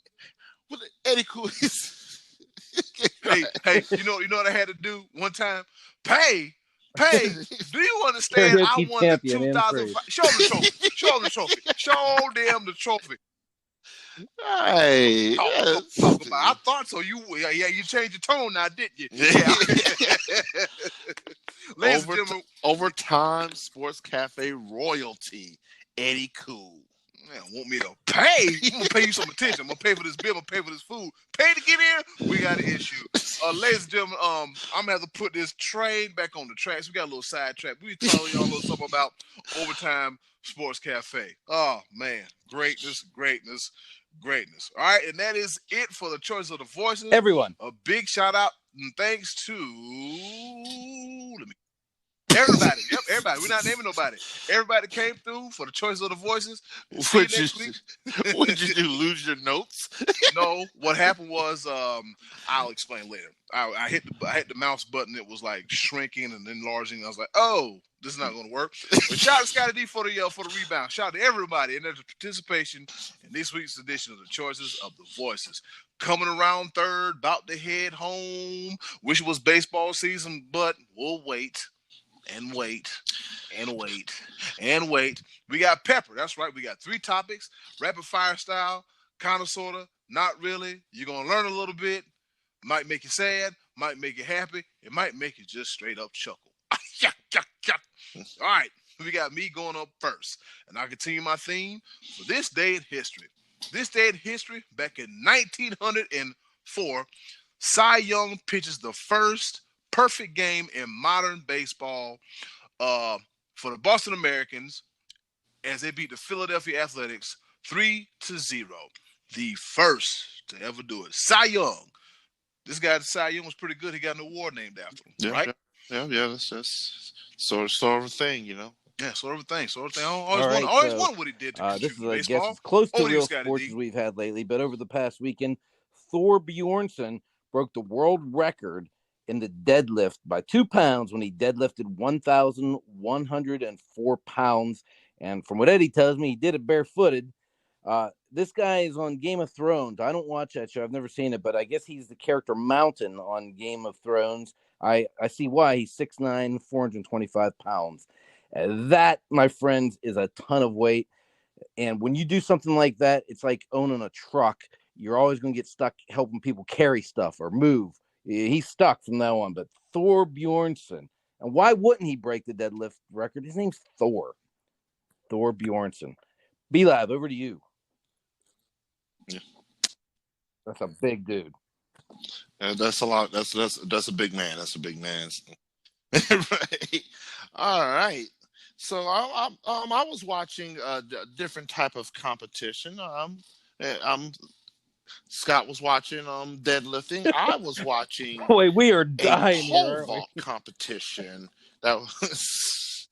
Eddy Kool is. Hey, you know what I had to do one time? Pay. Do you understand? I won the 2005. Show them the trophy. Show them the trophy. Hey, talk about. I thought so. You changed your tone now, didn't you? Yeah. Ladies and gentlemen, Overtime Sports Cafe royalty, Eddy Kool. Man, want me to pay? I'm gonna pay you some attention. I'm gonna pay for this bill. I'm gonna pay for this food. Pay to get in. We got an issue. Ladies and gentlemen, I'm gonna have to put this train back on the tracks. We got a little sidetrack. We telling y'all a little something about Overtime Sports Cafe. Oh man, greatness. All right, and that is it for the choice of the voices. Everyone, a big shout out and thanks to everybody. Yep, everybody. We're not naming nobody. Everybody came through for the choice of the voices. What did you do? Lose your notes? No. What happened was, I'll explain later. I hit the mouse button. It was like shrinking and enlarging. I was like, oh, this is not going to work. But shout out to Scottie D for the rebound. Shout out to everybody and their participation in this week's edition of the choices of the voices. Coming around third, about to head home. Wish it was baseball season, but we'll wait. And wait. We got pepper. That's right. We got 3 topics. Rapid fire style. Kind of, sort of. Not really. You're going to learn a little bit. Might make you sad. Might make you happy. It might make you just straight up chuckle. All right. We got me going up first. And I'll continue my theme for this day in history. This day in history, back in 1904, Cy Young pitches the first perfect game in modern baseball for the Boston Americans as they beat the Philadelphia Athletics 3-0. The first to ever do it. Cy Young. This guy, Cy Young, was pretty good. He got an award named after him, right? Yeah. That's sort of a thing, you know. Yeah, sort of a thing. I always wondered what he did to this is, baseball. I guess, as close to real sports as we've had lately. But over the past weekend, Thor Bjornsson broke the world record in the deadlift by 2 pounds when he deadlifted 1,104 pounds. And from what Eddie tells me, he did it barefooted. This guy is on Game of Thrones. I don't watch that show. I've never seen it, but I guess he's the character Mountain on Game of Thrones. I see why. He's 6'9", 425 pounds. That, my friends, is a ton of weight. And when you do something like that, it's like owning a truck. You're always going to get stuck helping people carry stuff or move. He's stuck from now on. But Thor Bjornsson, and why wouldn't he break the deadlift record? His name's Thor Bjornsson. Be Live, over to you. Yeah. That's a big dude. That's a lot. That's a big man. That's a big man. Right. All right. So I was watching a different type of competition. Scott was watching deadlifting. I was watching Boy, we are a dying pole here, vault competition. That was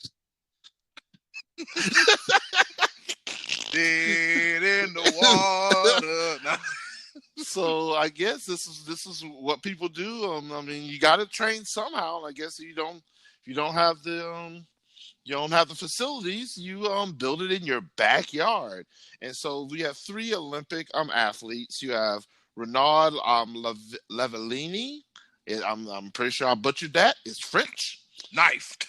Dead in the water. so. I guess this is what people do. I mean, you got to train somehow. I guess if you don't have the facilities, you build it in your backyard. And so we have 3 Olympic athletes. You have Renaud Levellini. I'm pretty sure I butchered that. It's French. Knifed.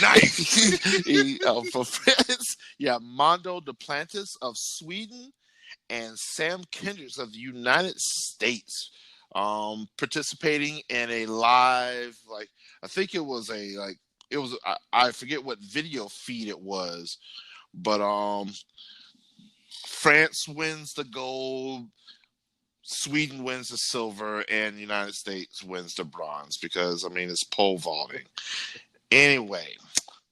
Knife. For France, you have Mondo Duplantis of Sweden and Sam Kendricks of the United States, participating in a live, like, I think it was I forget what video feed it was, but France wins the gold, Sweden wins the silver, and the United States wins the bronze because, I mean, it's pole vaulting. Anyway,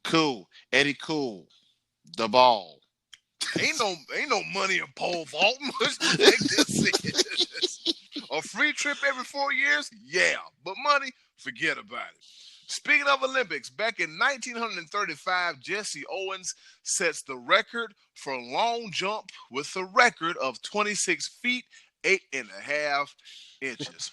cool. Eddy Kool, the ball. Ain't no money in pole vaulting. What you think this is? A free trip every 4 years? Yeah, but money, forget about it. Speaking of Olympics, back in 1935, Jesse Owens sets the record for long jump with a record of 26 feet, 8.5 inches.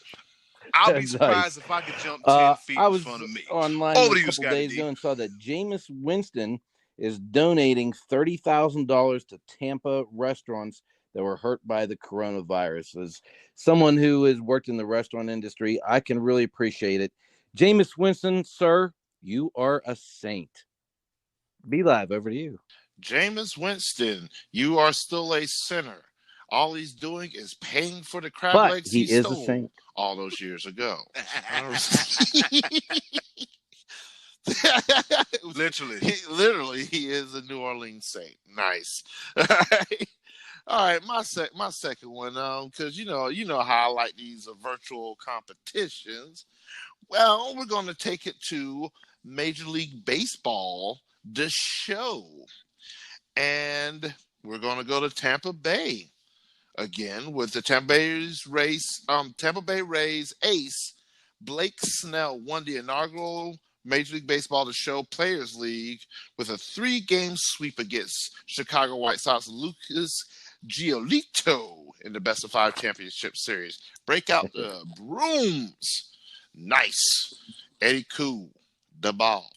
I'll be surprised if I could jump 10 feet in front of me. I was online Over a to you, couple Scottie days D. ago and saw that Jameis Winston is donating $30,000 to Tampa restaurants that were hurt by the coronavirus. As someone who has worked in the restaurant industry, I can really appreciate it. Jameis Winston, sir, you are a saint. Be Live, over to you. Jameis Winston, you are still a sinner. All he's doing is paying for the crab But legs he is a stole saint. all those years ago. Literally, he is a New Orleans saint. Nice. All right, my second one, because you know how I like these virtual competitions. Well, we're going to take it to Major League Baseball, the show, and we're going to go to Tampa Bay again with the Tampa Bay Rays ace Blake Snell won the inaugural Major League Baseball The Show Players League with a 3-game sweep against Chicago White Sox Lucas Giolito in the best of 5 championship series. Break out the brooms. Nice. Eddy Kool, the ball.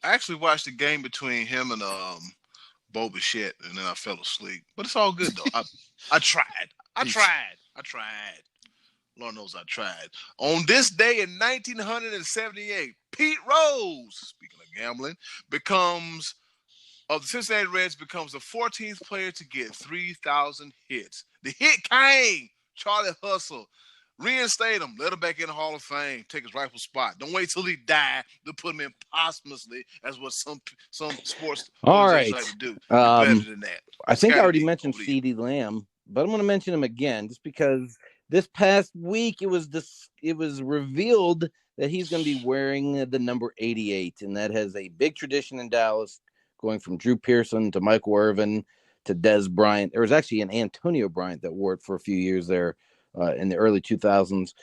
I actually watched the game between him and Bo Bichette, and then I fell asleep. But it's all good though. I tried. Lord knows I tried. On this day in 1978, Pete Rose, speaking of gambling, of the Cincinnati Reds becomes the 14th player to get 3,000 hits. The hit king, Charlie Hustle. Reinstate him, let him back in the Hall of Fame, take his rightful spot. Don't wait till he die to put him in posthumously, as what some sports organizations like to do. Better than that. I think I already mentioned CeeDee Lamb, but I'm going to mention him again just because this past week it was revealed that he's going to be wearing the number 88, and that has a big tradition in Dallas, going from Drew Pearson to Michael Irvin to Des Bryant. There was actually an Antonio Bryant that wore it for a few years there. In the early 2000s,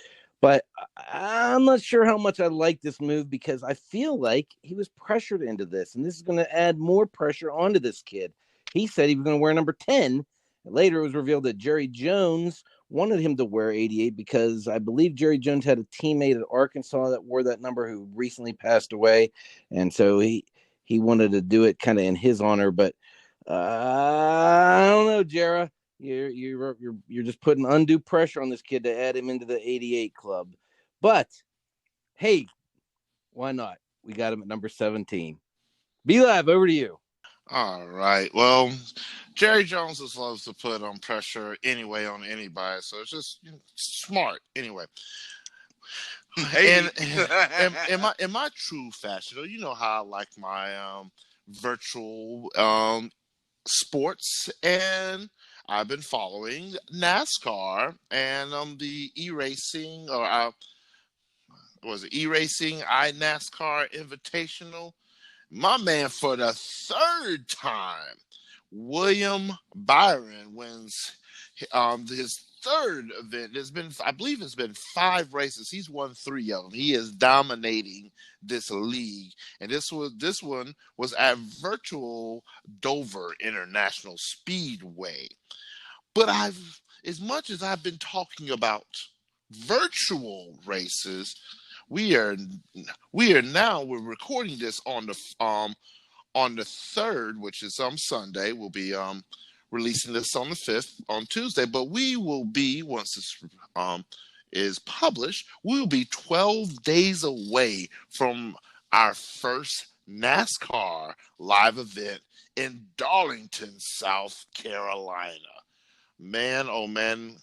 but I'm not sure how much I like this move because I feel like he was pressured into this, and this is going to add more pressure onto this kid. He said he was going to wear number 10. Later, it was revealed that Jerry Jones wanted him to wear 88 because I believe Jerry Jones had a teammate at Arkansas that wore that number who recently passed away, and so he wanted to do it kind of in his honor. But I don't know, Jera. You're just putting undue pressure on this kid to add him into the 88 club. But, hey, why not? We got him at number 17. Be Live, over to you. All right. Well, Jerry Jones just loves to put pressure anyway on anybody, so it's just smart anyway. Hey. And in my true fashion, you know how I like my virtual sports, and I've been following NASCAR and the e-racing, or was it e-racing NASCAR Invitational. My man, for the third time, William Byron wins his third event. I believe it's been 5 races. He's won 3 of them. He is dominating this league, and this one was at virtual Dover International Speedway. But as much as I've been talking about virtual races, we're recording this on the 3rd, which is Sunday. We'll be releasing this on the 5th on Tuesday, but we will be, once this is published, we'll be 12 days away from our first NASCAR live event in Darlington, South Carolina. Man, oh man,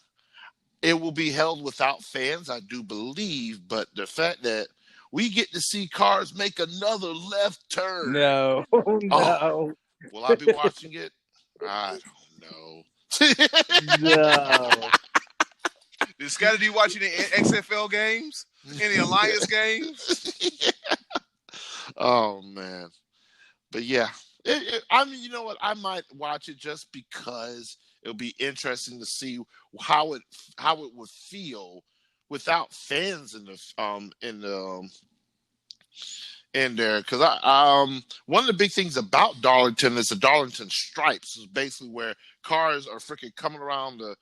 it will be held without fans, I do believe, but the fact that we get to see cars make another left turn. No, no. Will I be watching it? I don't know. No. Did Scottie D watch any XFL games? Any Alliance games? Oh, man. But yeah. I mean, you know what? I might watch it just because it'll be interesting to see how it would feel without fans in there, because one of the big things about Darlington is the Darlington stripes. Is basically where cars are freaking coming around the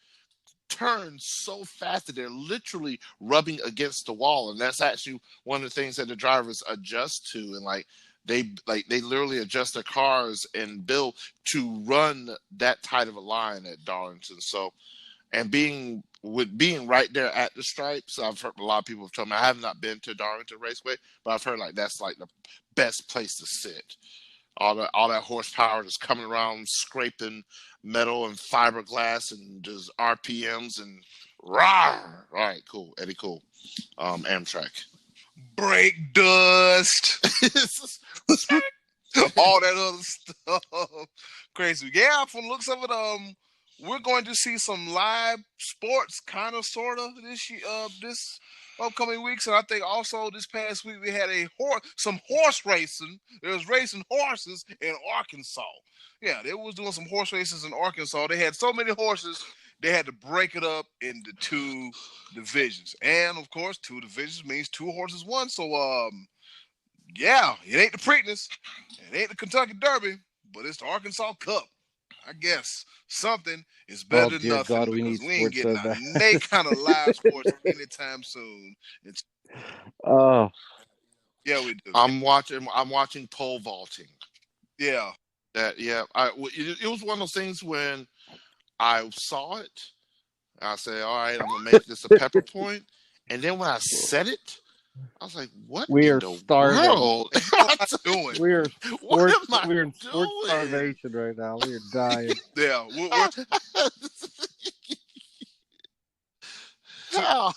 turn so fast that they're literally rubbing against the wall, and that's actually one of the things that the drivers adjust to, and they literally adjust their cars and build to run that tight of a line at Darlington. So, and being right there at the stripes, I've heard a lot of people have told me, I have not been to Darlington Raceway, but I've heard that's the best place to sit. All that horsepower just coming around, scraping metal and fiberglass and just RPMs and rah. All right, cool. Eddy Kool, Amtrak. Brake dust. All that other stuff. Crazy. Yeah, from the looks of it, we're going to see some live sports, kind of, sort of, this upcoming weeks. And I think also this past week we had some horse racing. There was racing horses in Arkansas. Yeah, they was doing some horse races in Arkansas. They had so many horses, they had to break it up into 2 divisions. And, of course, 2 divisions means 2 horses won. So, yeah, it ain't the Preakness. It ain't the Kentucky Derby, but it's the Arkansas Cup. I guess something is better than nothing, God, because we ain't getting any kind of live sports anytime soon. Oh, yeah, we do. I'm watching pole vaulting. Yeah. It was one of those things when I saw it, I said, all right, I'm gonna make this a pepper point, and then when I said it, I was like, "What in the world? We're in sports starvation right now. We're dying." Yeah,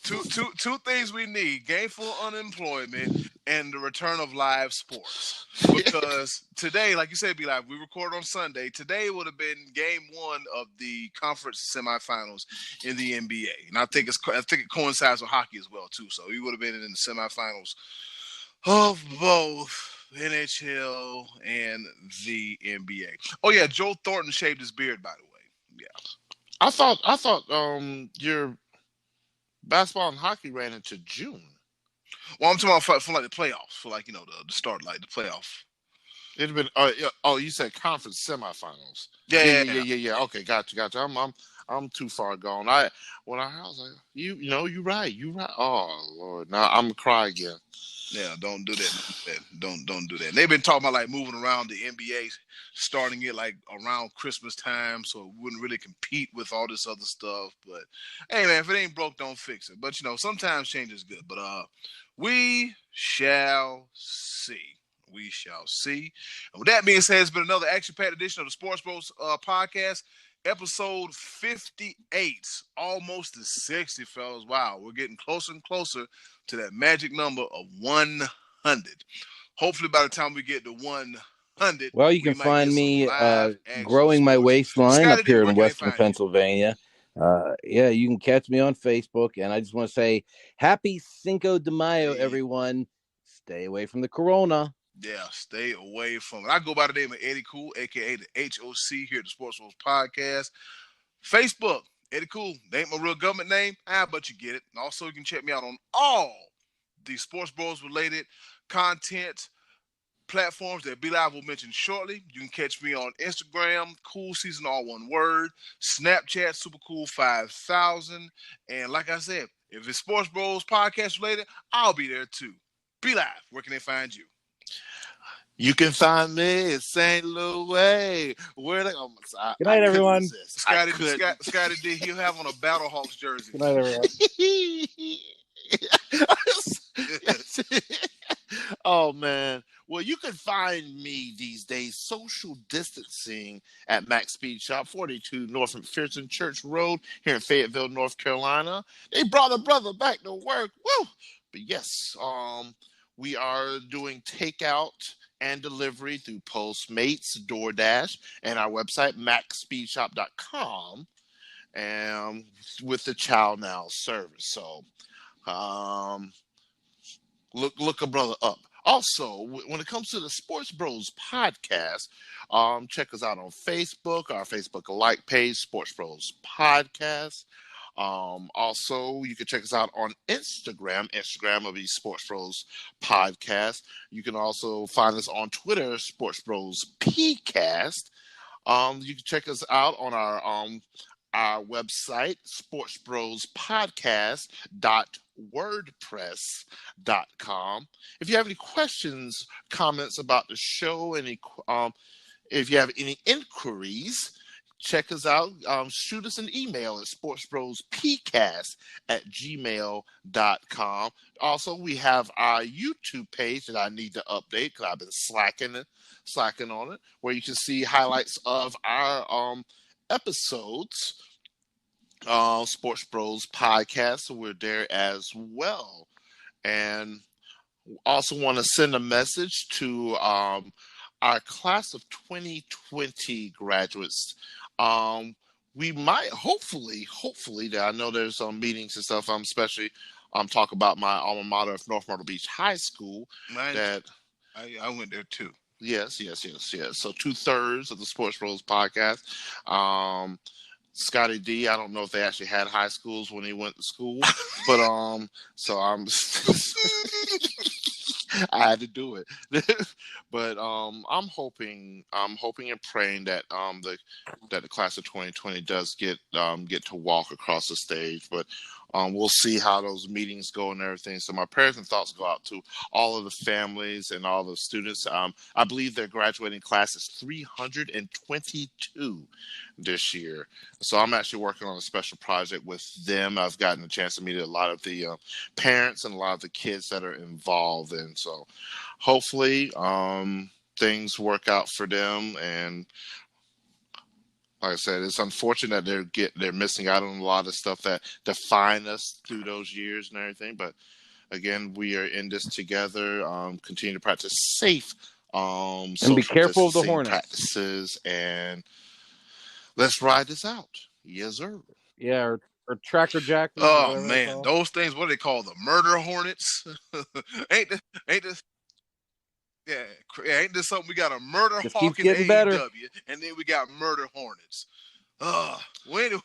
two things we need: gainful unemployment and the return of live sports. Because today, like you said, we record on Sunday. Today would have been game 1 of the conference semifinals in the NBA, and I think it coincides with hockey as well too. So we would have been in the semifinals of both NHL and the NBA. Oh yeah, Joe Thornton shaved his beard, by the way. Yeah, I thought your basketball and hockey ran into June. Well, I'm talking about for the playoffs, for the start, the playoff. It'd been you said conference semifinals. Yeah. Okay, gotcha. I'm too far gone. When I was like, you're right. Oh Lord, now I'm gonna cry again. Yeah, don't do that. Don't do that. And they've been talking about moving around the NBA, starting it around Christmas time, so it wouldn't really compete with all this other stuff. But hey, man, if it ain't broke, don't fix it. But sometimes change is good. But we shall see. We shall see. And with that being said, it's been another action-packed edition of the Sports Bros podcast, episode 58. Almost to 60, fellas. Wow, we're getting closer and closer to that magic number of 100. Hopefully, by the time we get to 100, well, you can find me growing my sports. waistline Scottie up D, here where in can they Western find you? Pennsylvania. Yeah, you can catch me on Facebook. And I just want to say happy Cinco de Mayo, everyone. Stay away from the corona. Yeah, stay away from it. I go by the name of Eddy Kool, a.k.a. the HOC here at the Sports Bros podcast. Facebook, Eddy Kool. They ain't my real government name, but you get it. And also, you can check me out on all the Sports Bros related content platforms that B-Live will mention shortly. You can catch me on Instagram, Cool Season, all one word, Snapchat, Super Cool 5000. And like I said, if it's Sports Bros podcast related, I'll be there too. B-Live, where can they find you? You can find me in St. Louis. Good night, everyone. Scottie D, he'll have on a Battlehawks jersey. Good night, everyone. Oh, man. Well, you can find me these days social distancing at Max Speed Shop, 42 North McPherson Church Road here in Fayetteville, North Carolina. They brought a brother back to work. Woo! But yes, we are doing takeout and delivery through Postmates, DoorDash, and our website, maxspeedshop.com, and with the Chow Now service. So look a brother up. Also, when it comes to the Sports Bros podcast, check us out on Facebook, our Facebook like page, Sports Bros Podcast. Also, you can check us out on Instagram. Instagram will be Sports Bros Podcast. You can also find us on Twitter, Sports Bros PCast. You can check us out on our website, sportsbrospodcast.wordpress.com. If you have any questions, comments about the show, if you have any inquiries, check us out. Shoot us an email at sportsbrospcast@gmail.com. Also, we have our YouTube page that I need to update because I've been slacking on it, where you can see highlights of our episodes. Sports Bros podcast, so we're there as well. And also want to send a message to our class of 2020 graduates. We might hopefully that I know there's some meetings and stuff. I'm especially talking about my alma mater of North Myrtle Beach High School. I went there too. Yes. So 2/3 of the Sports Bros podcast. Scottie D, I don't know if they actually had high schools when he went to school, but so I'm I had to do it. But I'm hoping and praying that the class of 2020 does get to walk across the stage. But we'll see how those meetings go and everything. So my prayers and thoughts go out to all of the families and all the students. I believe their graduating class is 322 this year. So I'm actually working on a special project with them. I've gotten a chance to meet a lot of the parents and a lot of the kids that are involved. And so hopefully things work out for them. And like I said, it's unfortunate that they're missing out on a lot of stuff that define us through those years and everything. But again, we are in this together. Continue to practice safe and be careful of the Hornets practices, and let's ride this out. Yes, sir. Yeah, or tracker jack. Oh man, those things. What do they call the murder hornets? ain't this? Yeah, ain't this something? We got a murder just hawk in AEW, and then we got murder hornets. Well, anyway,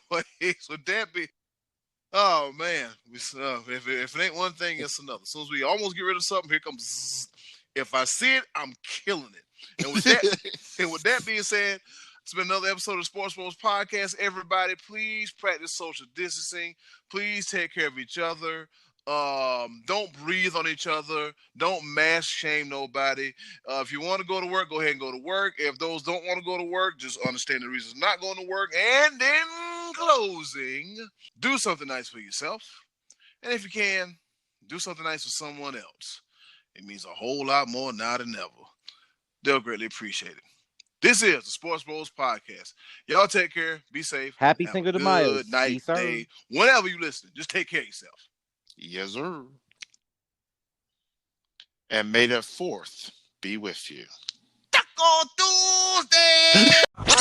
would that be? Oh man, if it ain't one thing, it's another. As soon as we almost get rid of something, here comes. Zzz. If I see it, I'm killing it. And with that being said, it's been another episode of Sports Bros Podcast. Everybody, please practice social distancing. Please take care of each other. Don't breathe on each other. Don't mass shame nobody. If you want to go to work, go ahead and go to work. If those don't want to go to work, just understand the reasons not going to work. And in closing, do something nice for yourself. And if you can, do something nice for someone else. It means a whole lot more now than ever. They'll greatly appreciate it. This is the Sports Bros Podcast. Y'all take care. Be safe. Happy Have Cinco a de Mayo. good night, Yes, sir. day. Whenever you listen, just take care of yourself. Yes, sir. And may the 4th be with you. Taco Tuesday!